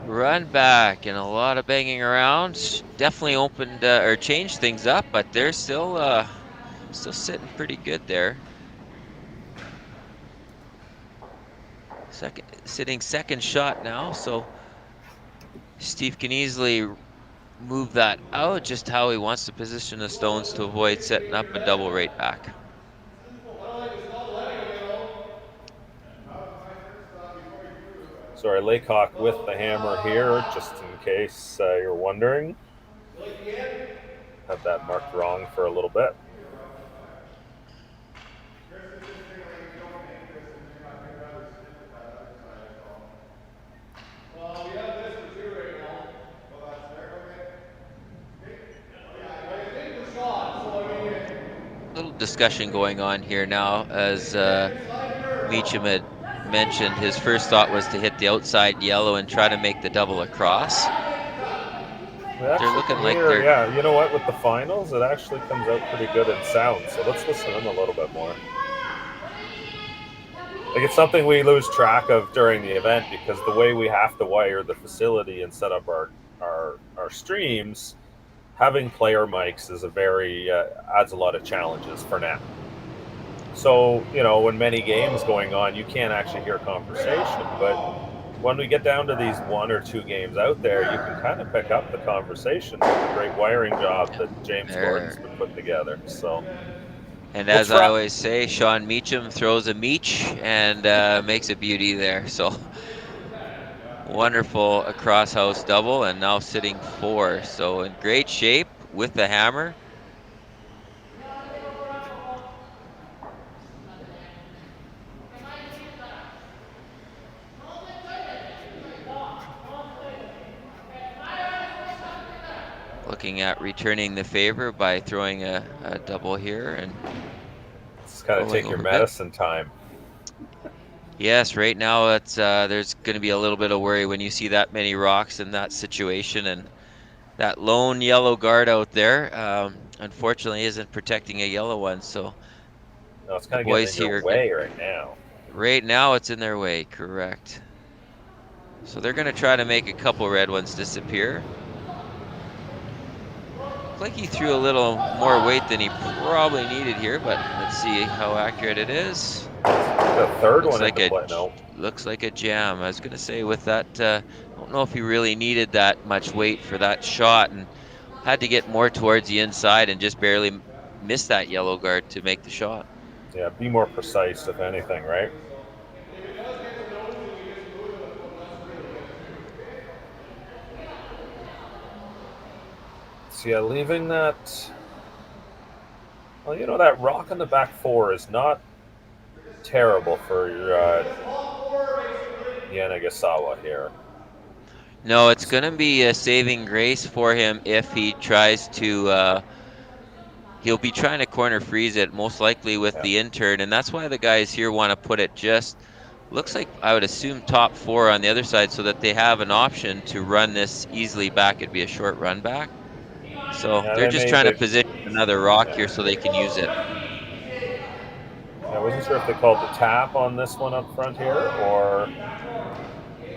Run back and a lot of banging around. Definitely opened or changed things up, but they're still sitting pretty good there. Sitting second shot now, so Steve can easily move that out just how he wants to position the stones to avoid setting up a double right back. Sorry, Laycock with the hammer here, just in case you're wondering. Had that marked wrong for a little bit. Little discussion going on here now, as Meacham had mentioned his first thought was to hit the outside yellow and try to make the double across. They're looking like they're... Yeah, you know what? With the finals, it actually comes out pretty good in sound, so let's listen in a little bit more. Like, it's something we lose track of during the event because the way we have to wire the facility and set up our streams, having player mics is adds a lot of challenges for now. So, you know, when many games going on, you can't actually hear conversation, but when we get down to these 1 or 2 games out there, you can kind of pick up the conversation with the great wiring job that James Gordon's been putting together. So, and as I always say, Sean Meacham throws a meech and makes a beauty there. So wonderful across house double, and now sitting 4. So in great shape with the hammer. Looking at returning the favor by throwing a double here, and just gotta take your medicine time. Yes, right now it's there's going to be a little bit of worry when you see that many rocks in that situation, and that lone yellow guard out there unfortunately isn't protecting a yellow one. So no, it's kind of getting in their way right now. Right now it's in their way, correct. So they're going to try to make a couple red ones disappear. Like he threw a little more weight than he probably needed here, but let's see how accurate it is. The third looks one like looks like a jam. I was gonna say with that, I don't know if he really needed that much weight for that shot, and had to get more towards the inside and just barely missed that yellow guard to make the shot. Yeah, be more precise if anything, right? So yeah, leaving that. Well, you know, that rock on the back 4 is not terrible for Yanagisawa here. No, it's going to be a saving grace for him if he tries to. He'll be trying to corner freeze it, most likely with the in-turn, and that's why the guys here want to put it just. Looks like I would assume top 4 on the other side, so that they have an option to run this easily back. It'd be a short run back. So they're just trying to position another rock here so they can use it. I wasn't sure if they called the tap on this one up front here,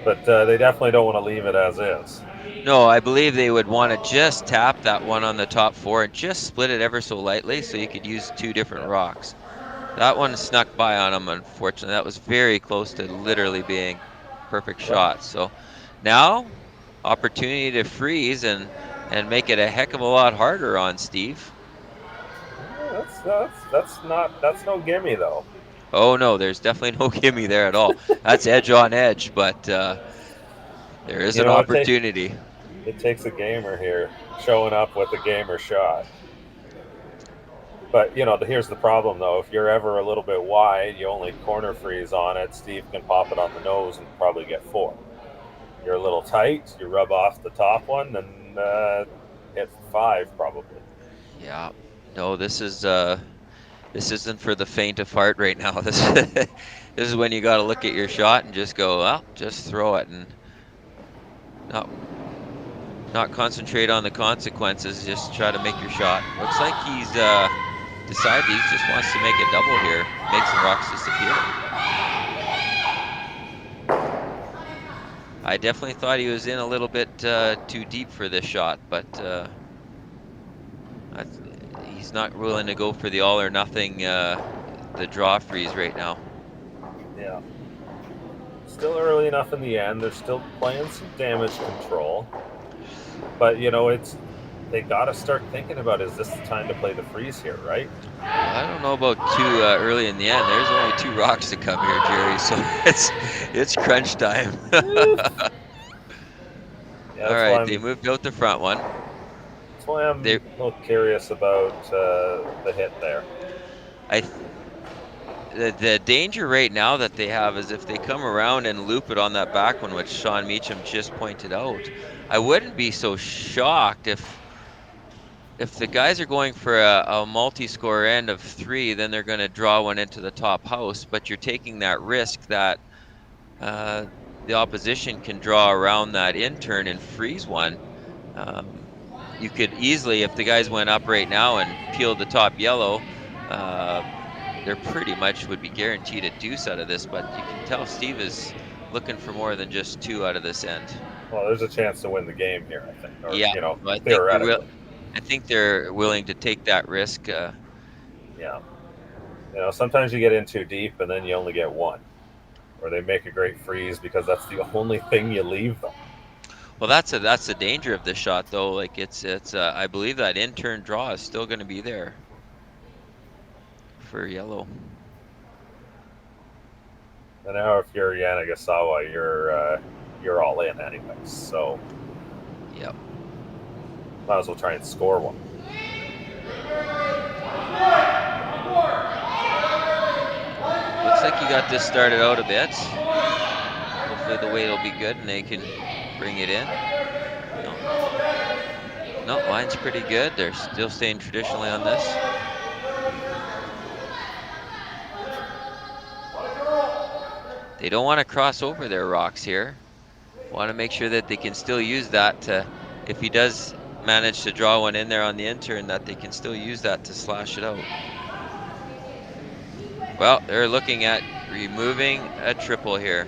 but they definitely don't want to leave it as is. No, I believe they would want to just tap that one on the top 4 and just split it ever so lightly so you could use 2 different rocks. That one snuck by on them, unfortunately. That was very close to literally being perfect shot. So now, opportunity to freeze and make it a heck of a lot harder on Steve. That's no gimme though. Oh no, there's definitely no gimme there at all. That's edge on edge, but there is an opportunity. It takes a gamer here showing up with a gamer shot. But you know, here's the problem though. If you're ever a little bit wide, you only corner freeze on it. Steve can pop it on the nose and probably get 4. You're a little tight. You rub off the top one and hit 5 probably. Yeah. No, this isn't for the faint of heart right now. This is when you got to look at your shot and just go, well, just throw it, and not concentrate on the consequences, just try to make your shot. Looks like he's decided he just wants to make a double here, make some rocks disappear. I definitely thought he was in a little bit too deep for this shot, but he's not willing to go for the all or nothing, the draw freeze right now. Yeah. Still early enough in the end. They're still playing some damage control. But, you know, they got to start thinking about, is this the time to play the freeze here, right? I don't know about too early in the end. There's only 2 rocks to come here, Jerry, so it's crunch time. Yeah, all right, they moved out the front one. That's why I'm a little curious about the hit there. The danger right now that they have is if they come around and loop it on that back one, which Sean Meacham just pointed out. I wouldn't be so shocked if the guys are going for a multi-score end of 3, then they're going to draw one into the top house, but you're taking that risk that the opposition can draw around that in turn and freeze one. You could easily, if the guys went up right now and peeled the top yellow, they're pretty much would be guaranteed a deuce out of this, but you can tell Steve is looking for more than just 2 out of this end. Well, there's a chance to win the game here, I think. Or, yeah, you know, theoretically. I think they're willing to take that risk. Yeah. You know, sometimes you get in too deep and then you only get 1. Or they make a great freeze because that's the only thing you leave them. Well, that's the danger of this shot, though. Like it's I believe that in-turn draw is still going to be there for yellow. And now, if you're Yanagisawa, you're all in anyways. So, yep. Might as well try and score one. Looks like you got this started out a bit. Hopefully the weight will be good and they can bring it in. No, line's pretty good. They're still staying traditionally on this. They don't want to cross over their rocks here. Want to make sure that they can still use that to, if he does manage to draw one in there on the in-turn, that they can still use that to slash it out. Well, they're looking at removing a triple here.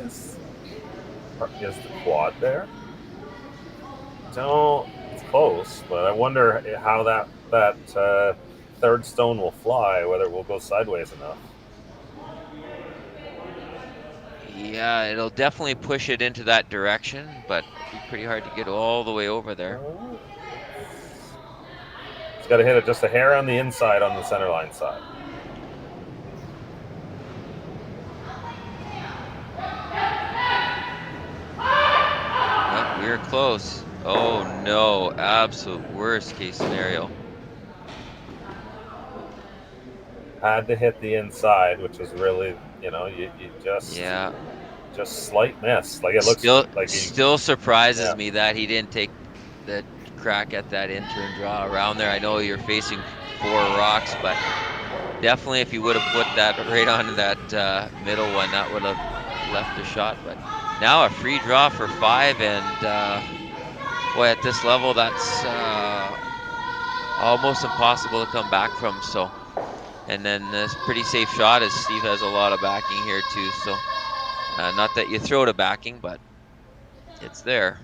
Is the quad there? It's close, but I wonder how that third stone will fly, whether it will go sideways enough. Yeah, it'll definitely push it into that direction, but it'd be pretty hard to get all the way over there. It's got to hit it just a hair on the inside on the center line side. Well, we're close. Oh no, absolute worst case scenario. Had to hit the inside, which was really, you know, you just slight miss. Like it looks still surprises me that he didn't take the crack at that in-turn draw around there. I know you're facing 4 rocks, but definitely if you would have put that right onto that middle one, that would have left a shot. But now a free draw for 5, and boy, at this level, that's almost impossible to come back from. So. And then this pretty safe shot, as Steve has a lot of backing here too. So not that you throw to backing, but it's there.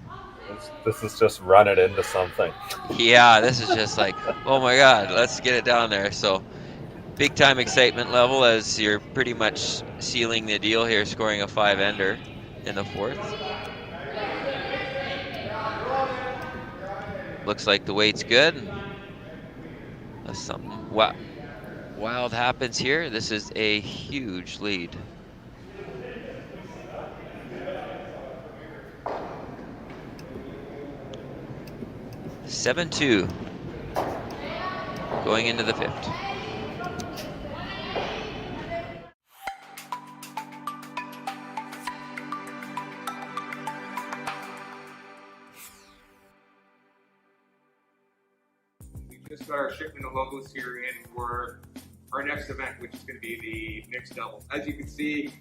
This is just run it into something. Yeah, this is just like, oh my God, let's get it down there. So big time excitement level as you're pretty much sealing the deal here, scoring a 5-ender in the 4th. Looks like the weight's good. That's something. Wow. Wild happens here. This is a huge lead. (7-2) going into the 5th. We just got our shipment of logos here in for our next event, which is going to be the mixed double. As you can see,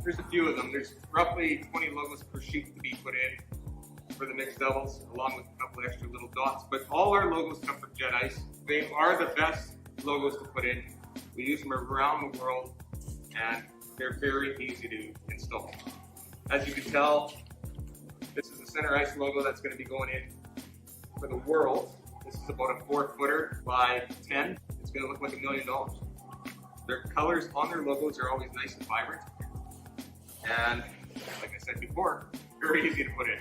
There's a few of them. There's roughly 20 logos per sheet to be put in for the mixed doubles, along with a couple extra little dots. But all our logos come from Jet Ice. They are the best logos to put in. We use them around the world, and they're very easy to install. As you can tell, this is the center ice logo that's going to be going in for the world. This is about a 4-footer by 10. It's going to look like $1 million. Their colors on their logos are always nice and vibrant. And like I said before, very easy to put in.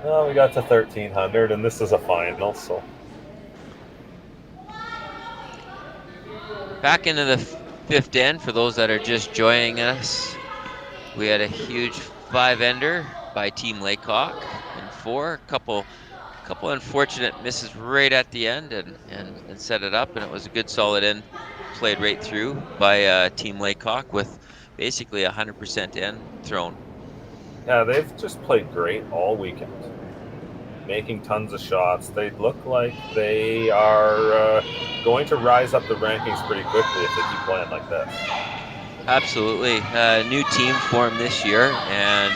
Well, we got to 1,300, and this is a final, so. Back into the fifth end for those that are just joining us. We had a huge 5-ender by Team Laycock in 4. Couple unfortunate misses right at the end and set it up, and it was a good solid end played right through by Team Laycock with basically 100% end thrown. Yeah, they've just played great all weekend, making tons of shots. They look like they are going to rise up the rankings pretty quickly if they keep playing like this. Absolutely. New team formed this year, and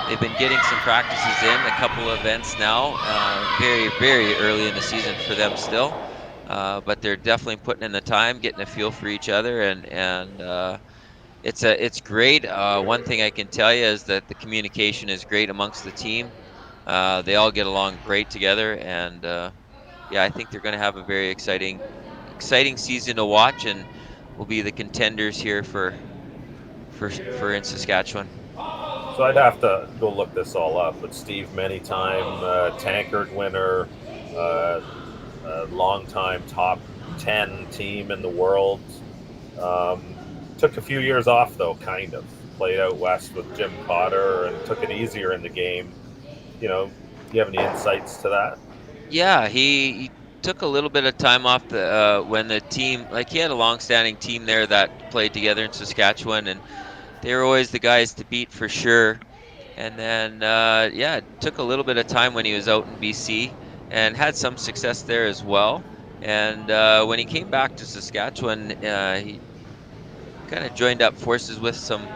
they've been getting some practices in, a couple of events now. Very, very early in the season for them still, but they're definitely putting in the time, getting a feel for each other, and it's great. One thing I can tell you is that the communication is great amongst the team. They all get along great together, and yeah, I think they're going to have a very exciting season to watch, and will be the contenders here for in Saskatchewan. So I'd have to go look this all up, but Steve, many-time tankard winner, long-time top 10 team in the world. Took a few years off, though, kind of. Played out west with Jim Cotter and took it easier in the game. You know, do you have any insights to that? Yeah, he took a little bit of time off when the team, like he had a long-standing team there that played together in Saskatchewan, and they were always the guys to beat for sure. And then, yeah, it took a little bit of time when he was out in BC and had some success there as well. And when he came back to Saskatchewan, he kind of joined up forces with some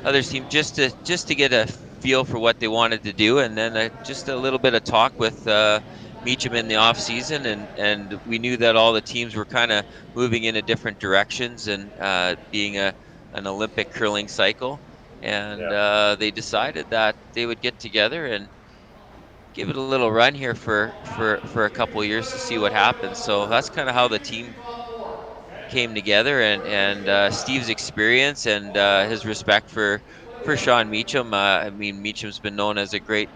other team just to get a feel for what they wanted to do, and then just a little bit of talk with Meacham in the off season, and we knew that all the teams were kind of moving in different directions and being an Olympic curling cycle, and they decided that they would get together and give it a little run here for a couple of years to see what happens. So that's kind of how the team came together, and Steve's experience and his respect for Sean Meacham. I mean, Meacham's been known as a great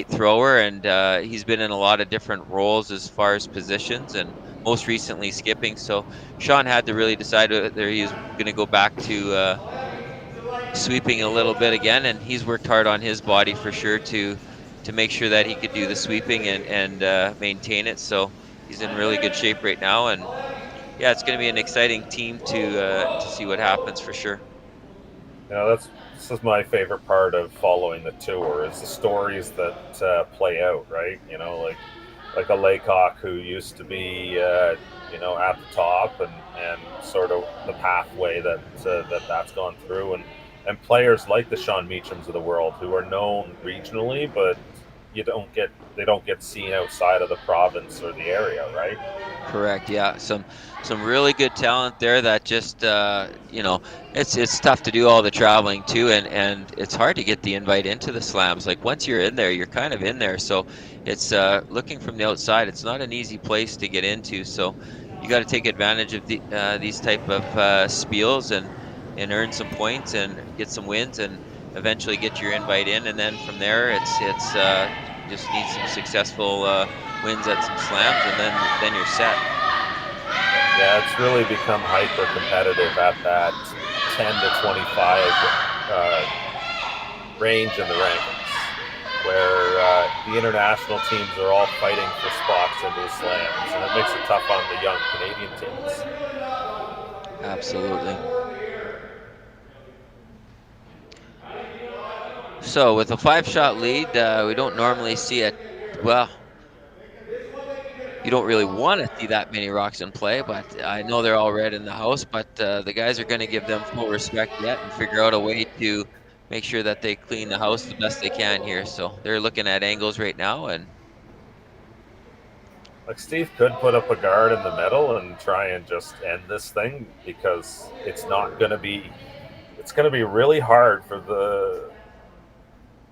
thrower, and he's been in a lot of different roles as far as positions, and most recently skipping. So Sean had to really decide whether he was going to go back to sweeping a little bit again, and he's worked hard on his body for sure to make sure that he could do the sweeping and maintain it. So he's in really good shape right now, and yeah, it's going to be an exciting team to see what happens for sure. Yeah, this is my favorite part of following the tour, is the stories that play out, right? You know, like a Laycock who used to be, you know, at the top, and sort of the pathway that's gone through, and players like the Sean Meachams of the world who are known regionally, but they don't get seen outside of the province or the area, right? Correct. Yeah, some really good talent there that just you know, it's tough to do all the traveling too, and it's hard to get the invite into the slams. Like once you're in there, you're kind of in there. So it's looking from the outside, it's not an easy place to get into. So you got to take advantage of these type of spiels and earn some points and get some wins and eventually get your invite in. And then from there, it's just need some successful wins at some slams, and then you're set. Yeah, it's really become hyper competitive at that 10 to 25 range in the rankings, where the international teams are all fighting for spots into the slams, and it makes it tough on the young Canadian teams. Absolutely. So with a 5-shot lead, we don't normally see it. Well, you don't really want to see that many rocks in play, but I know they're all red in the house, but the guys are going to give them full respect yet and figure out a way to make sure that they clean the house the best they can here. So they're looking at angles right now, and Like Steve could put up a guard in the middle and try and just end this thing, because it's going to be really hard for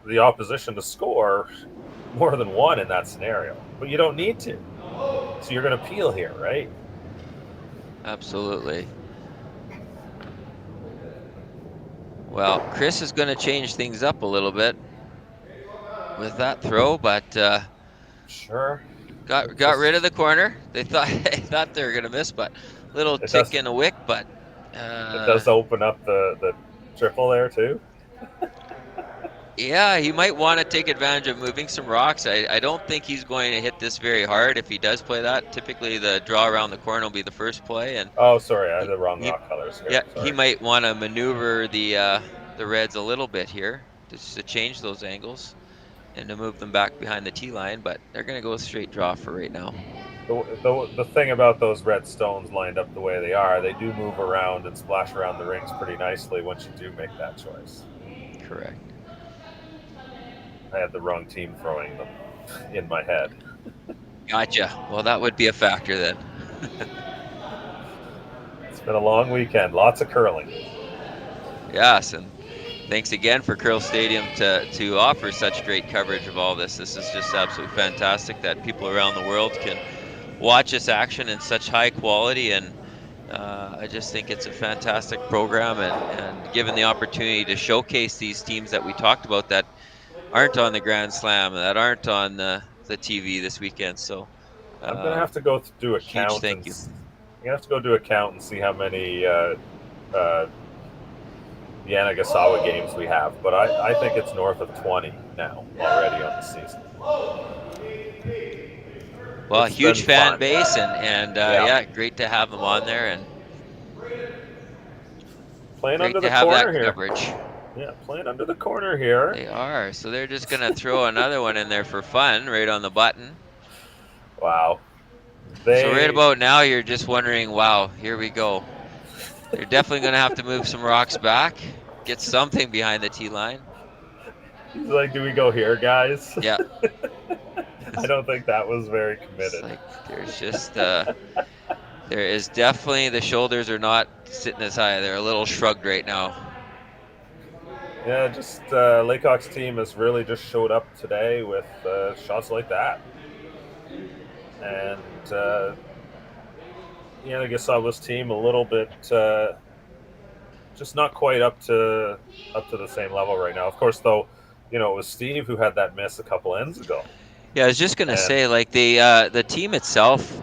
the opposition to score more than one in that scenario. But you don't need to. So you're going to peel here, right? absolutely. Well, Chris is going to change things up a little bit with that throw, but Sure. got rid of the corner. They thought they were going to miss, but little tick in a wick, but it does open up the triple there too. Yeah, he might want to take advantage of moving some rocks. I don't think he's going to hit this very hard if he does play that. Typically, the draw around the corner will be the first play. And oh, sorry, I had the wrong rock colors here. Yeah, sorry. He might want to maneuver the reds a little bit here just to change those angles and to move them back behind the tee line. But they're going to go straight draw for right now. The thing about those red stones lined up the way they are, they do move around and splash around the rings pretty nicely once you do make that choice. Correct. I had the wrong team throwing them in my head. Gotcha. Well, that would be a factor then. It's been a long weekend. Lots of curling. Yes, and thanks again for Curl Stadium to offer such great coverage of all this. This is just absolutely fantastic that people around the world can watch this action in such high quality, and I just think it's a fantastic program, and given the opportunity to showcase these teams that we talked about that aren't on the Grand Slam, that aren't on the TV this weekend. So I'm gonna have to go do a count. Thank you. You have to go do a count and see how many Yanagisawa games we have, but I think it's north of 20 now already on the season. Well, It's huge been fan fun. base, and yeah, great to have them on there, and Playing great under to the have corner that here. coverage. Yeah, playing under the corner here. They are. So they're just going to throw another one in there for fun, right on the button. Wow. So right about now, you're just wondering, wow, here we go. They're definitely going to have to move some rocks back, get something behind the tee line. He's like, do we go here, guys? Yeah. I don't think that was very committed. It's like there's just, there is definitely, the shoulders are not sitting as high. They're a little shrugged right now. Yeah, just Laycock's team has really just showed up today with shots like that. And Yanagisawa's team a little bit just not quite up to the same level right now. Of course, though, it was Steve who had that miss a couple ends ago. Yeah, I was just gonna say, like the team itself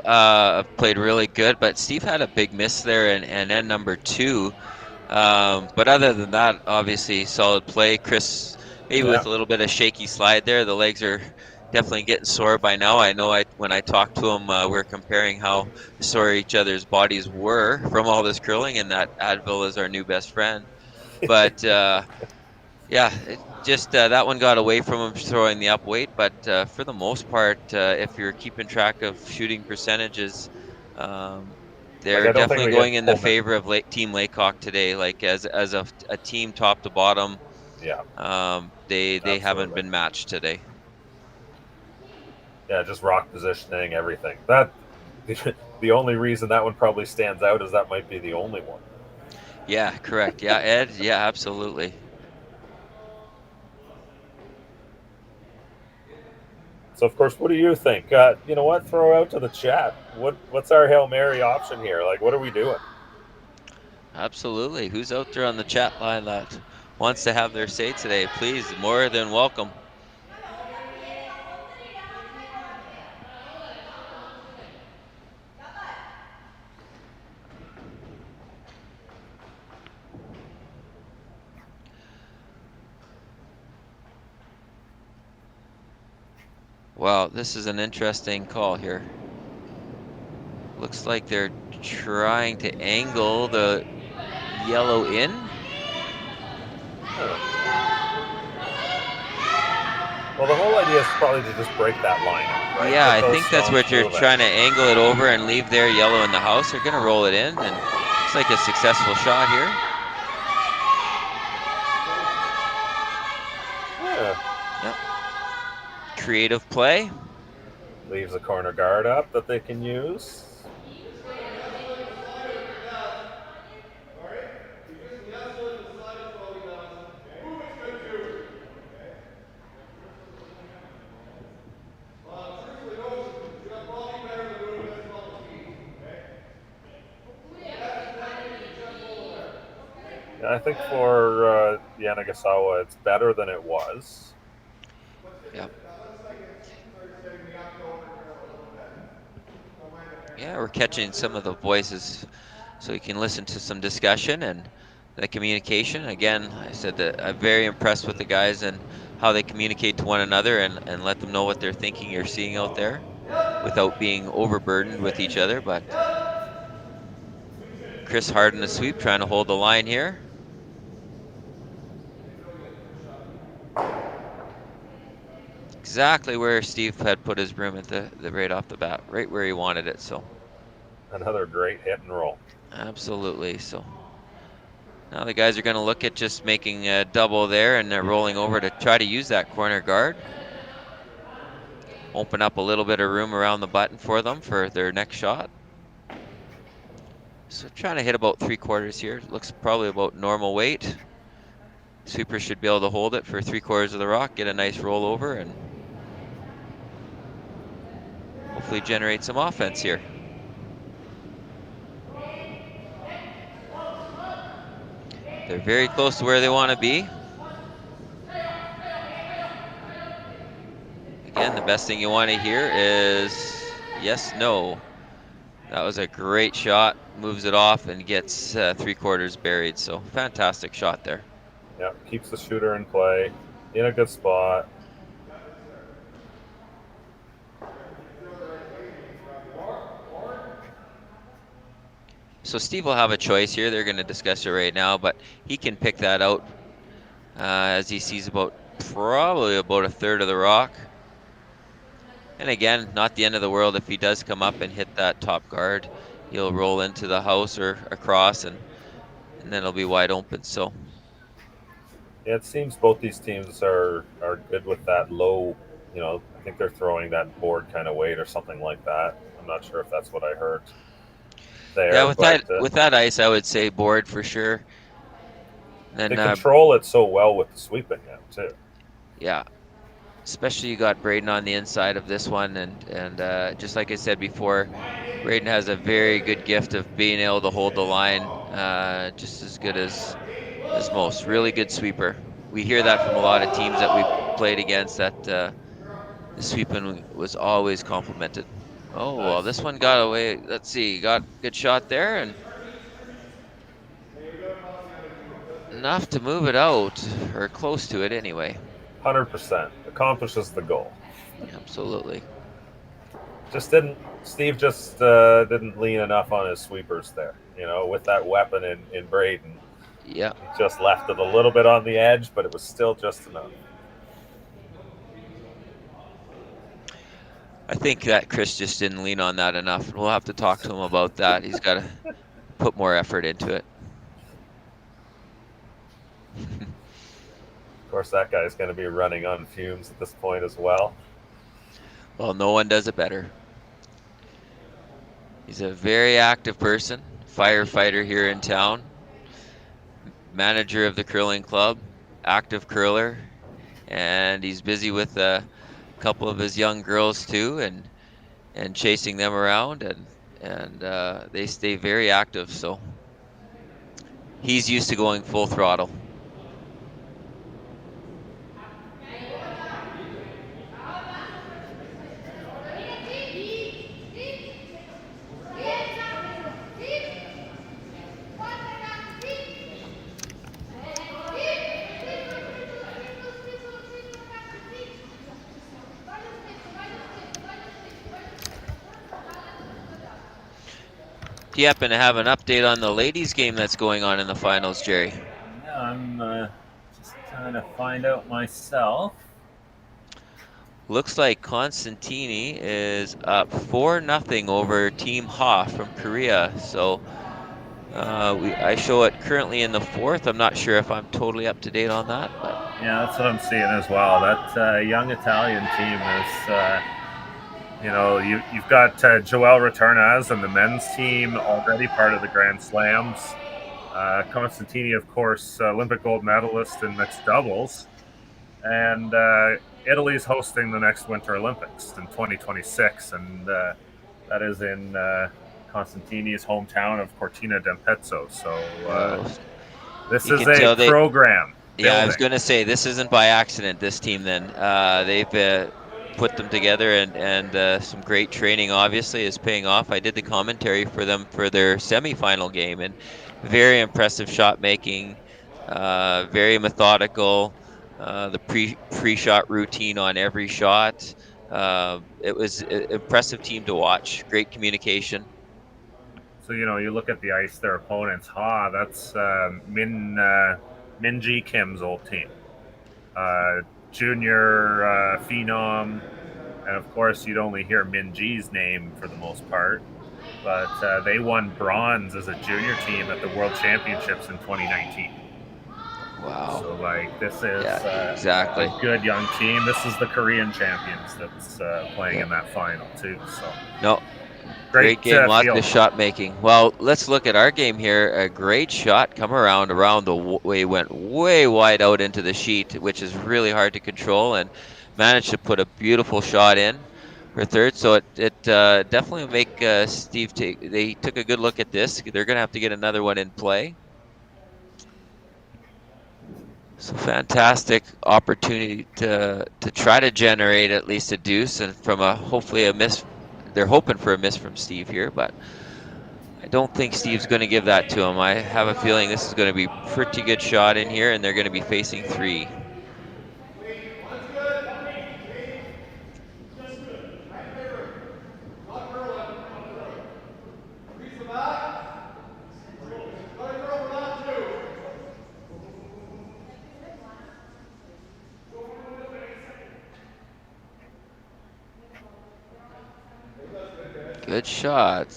played really good, but Steve had a big miss there in end number 2. But other than that, obviously solid play. Chris, maybe with a little bit of shaky slide there. The legs are definitely getting sore by now. I know when I talked to him, we're comparing how sore each other's bodies were from all this curling, and that Advil is our new best friend. But yeah, that one got away from him throwing the up weight. But for the most part, if you're keeping track of shooting percentages, they're definitely going in the favor of Team Laycock today. Like as a team, top to bottom, they haven't been matched today. Yeah, just rock positioning, everything. That the only reason that one probably stands out is that might be the only one. Yeah, correct. Yeah, Ed. Yeah, absolutely. So, of course, what do you think? You know what? Throw out to the chat. What's our Hail Mary option here? Like, what are we doing? Absolutely. Who's out there on the chat line that wants to have their say today? Please, more than welcome. Wow, this is an interesting call here. Looks like they're trying to angle the yellow in. Well, the whole idea is probably to just break that lineup, right? Yeah, Get I those think that's stones what you're moving. trying to angle it over and leave their yellow in the house. They're going to roll it in, and looks like a successful shot here. Yeah. Yep. Creative play. Leaves a corner guard up that they can use. I think for Yanagisawa, it's better than it was. Yep. Yeah, we're catching some of the voices so you can listen to some discussion and the communication. Again, I said that I'm very impressed with the guys and how they communicate to one another and let them know what they're thinking or seeing out there without being overburdened with each other. But Chris Harden the sweep, trying to hold the line here. Exactly where Steve had put his broom at the right off the bat, right where he wanted it. So another great hit and roll. Absolutely. So now the guys are going to look at just making a double there, and they're rolling over to try to use that corner guard. Open up a little bit of room around the button for them for their next shot. So trying to hit about 3/4 here. Looks probably about normal weight. Sweeper should be able to hold it for 3/4 of the rock, get a nice rollover, and hopefully generate some offense here. They're very close to where they want to be. Again, the best thing you want to hear is yes, no. That was a great shot. Moves it off and gets 3/4 buried. So fantastic shot there. Yeah, keeps the shooter in play, in a good spot. So Steve will have a choice here. They're going to discuss it right now, but he can pick that out as he sees probably about 1/3 of the rock. And again, not the end of the world if he does come up and hit that top guard. He'll roll into the house or across, and then it'll be wide open. So yeah, it seems both these teams are good with that low. I think they're throwing that board kind of weight or something like that. I'm not sure if that's what I heard there. Yeah, with that ice, I would say board for sure. Then, they control it so well with the sweeping now too. Yeah, especially you got Braden on the inside of this one, and just like I said before, Braden has a very good gift of being able to hold the line, just as good as most. Really good sweeper. We hear that from a lot of teams that we played against, that the sweeping was always complimented. Oh, nice. Well, this one got away. Let's see, got a good shot there, and enough to move it out, or close to it anyway. 100%. Accomplishes the goal. Absolutely. Steve just didn't lean enough on his sweepers there, with that weapon in Braden. Yeah. He just left it a little bit on the edge, but it was still just enough. I think that Chris just didn't lean on that enough. We'll have to talk to him about that. He's got to put more effort into it. Of course, that guy's going to be running on fumes at this point as well. Well, no one does it better. He's a very active person, firefighter here in town, manager of the curling club, active curler, and he's busy with a couple of his young girls too, and chasing them around, and they stay very active. So he's used to going full throttle. Do you happen to have an update on the ladies' game that's going on in the finals, Jerry? Yeah, I'm just trying to find out myself. looks like Constantini is up 4-0 over Team Ha from Korea. So I show it currently in the 4th. I'm not sure if I'm totally up to date on that, but Yeah, that's what I'm seeing as well. That young Italian team is, you've got Joel Returnaz and the men's team already part of the Grand Slams. Constantini, of course, Olympic gold medalist in mixed doubles. And Italy's hosting the next Winter Olympics in 2026, and that is in Constantini's hometown of Cortina d'Ampezzo. So this is a program. Yeah, I was going to say, this isn't by accident, this team then. They've put them together, and some great training obviously is paying off. I did the commentary for them for their semifinal game, and very impressive shot making, very methodical. The pre-shot routine on every shot. It was an impressive team to watch. Great communication. So, you look at the ice, their opponents. That's Minji Kim's old team. Junior phenom. And, of course, you'd only hear Minji's name for the most part. But they won bronze as a junior team at the World Championships in 2019. Wow. So, this is exactly a good young team. This is the Korean champions that's playing in that final, too. So no, great game, lots of shot making. Well, let's look at our game here. A great shot come around the way, went way wide out into the sheet, which is really hard to control, and managed to put a beautiful shot in for third. So it definitely will make Steve they took a good look at this. They're going to have to get another one in play. So fantastic opportunity to try to generate at least a deuce, and from hopefully a miss. They're hoping for a miss from Steve here, but I don't think Steve's going to give that to him. I have a feeling this is going to be a pretty good shot in here, and they're going to be facing 3. Good shot.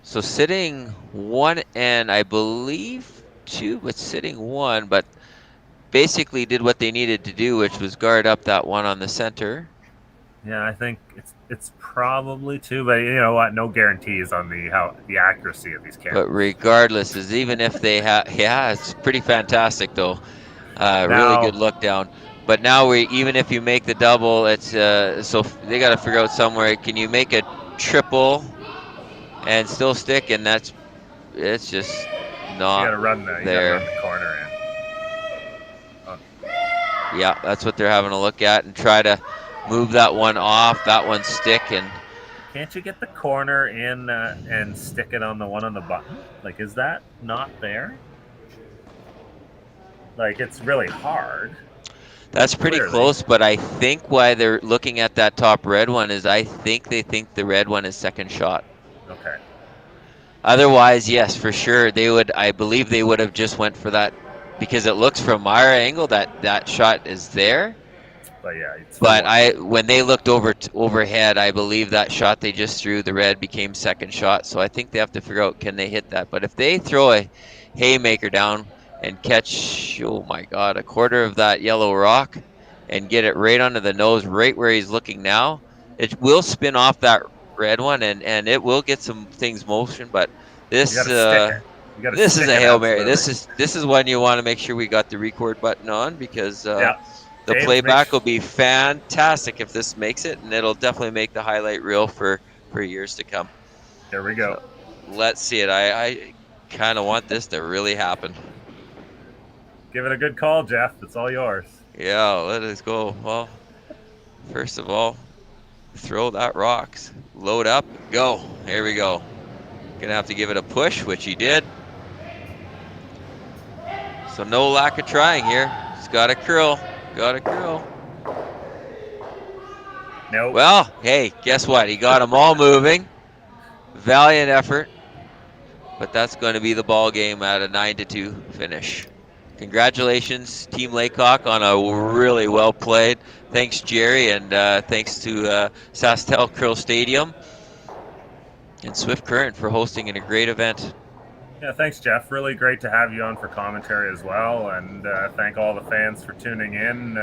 So sitting 1 and I believe 2, but sitting 1, but basically did what they needed to do, which was guard up that one on the center. Yeah, I think it's probably 2, but you know what? No guarantees on the accuracy of these cameras. But regardless, is even if they it's pretty fantastic though. Really good look down. But now even if you make the double, it's so they got to figure out somewhere. Can you make a triple and still stick? And it's just not you gotta run there. You gotta run the corner in. Oh. Yeah, that's what they're having a look at and try to move that one off. That one stick. And can't you get the corner in and stick it on the one on the button? Like, is that not there? Like, it's really hard. That's pretty close, but I think why they're looking at that top red one is I think they think the red one is second shot. Okay. Otherwise, yes, for sure, I believe they would have just went for that because it looks from our angle that shot is there. But yeah, when they looked overhead, I believe that shot they just threw, the red, became second shot. So I think they have to figure out, can they hit that? But if they throw a haymaker down and catch, oh my God, a quarter of that yellow rock and get it right under the nose, right where he's looking now, it will spin off that red one and it will get some things motion. But this is a Hail Mary. This is when you want to make sure we got the record button on because the playback will be fantastic if this makes it, and it'll definitely make the highlight reel for years to come. There we go. So, let's see it. I kind of want this to really happen. Give it a good call, Jeff. It's all yours. Yeah, let us go. Well, first of all, throw that rocks. Load up, go. Here we go. Gonna have to give it a push, which he did. So no lack of trying here. He's got a curl. Got a curl. Nope. Well, hey, guess what? He got them all moving. Valiant effort. But that's going to be the ball game at a 9-2 finish. Congratulations, Team Laycock, on a really well played. Thanks, Jerry, and thanks to Sasktel Curl Stadium and Swift Current for hosting in a great event. Yeah, thanks, Jeff. Really great to have you on for commentary as well, and thank all the fans for tuning in.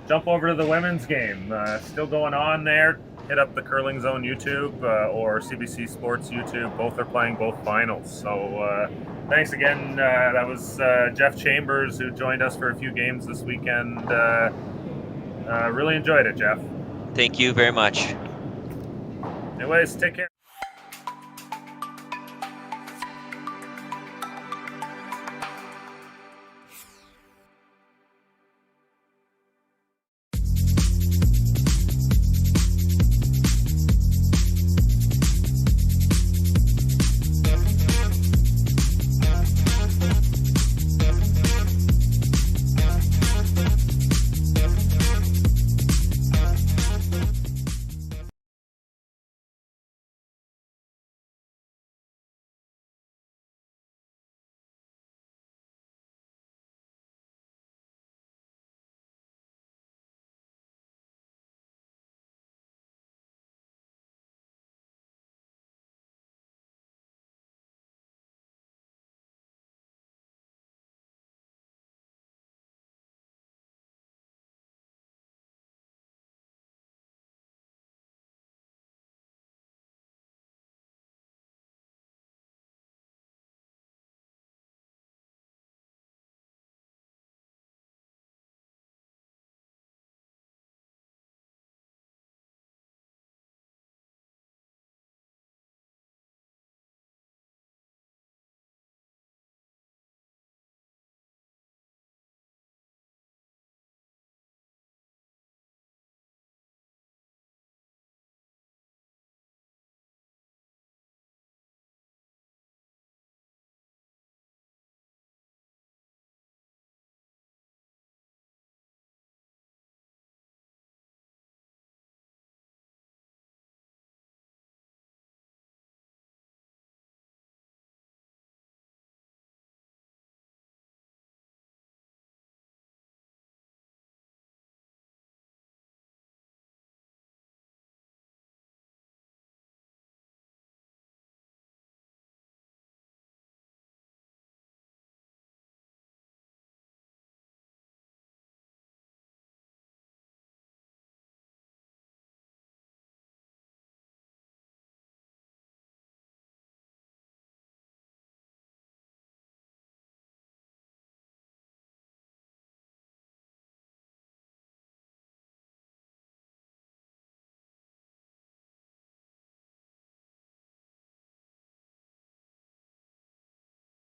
Jump over to the women's game. Still going on there. Hit up the Curling Zone YouTube or CBC Sports YouTube. Both are playing both finals. So thanks again. That was Jeff Chambers, who joined us for a few games this weekend. Really enjoyed it, Jeff. Thank you very much. Anyways, take care.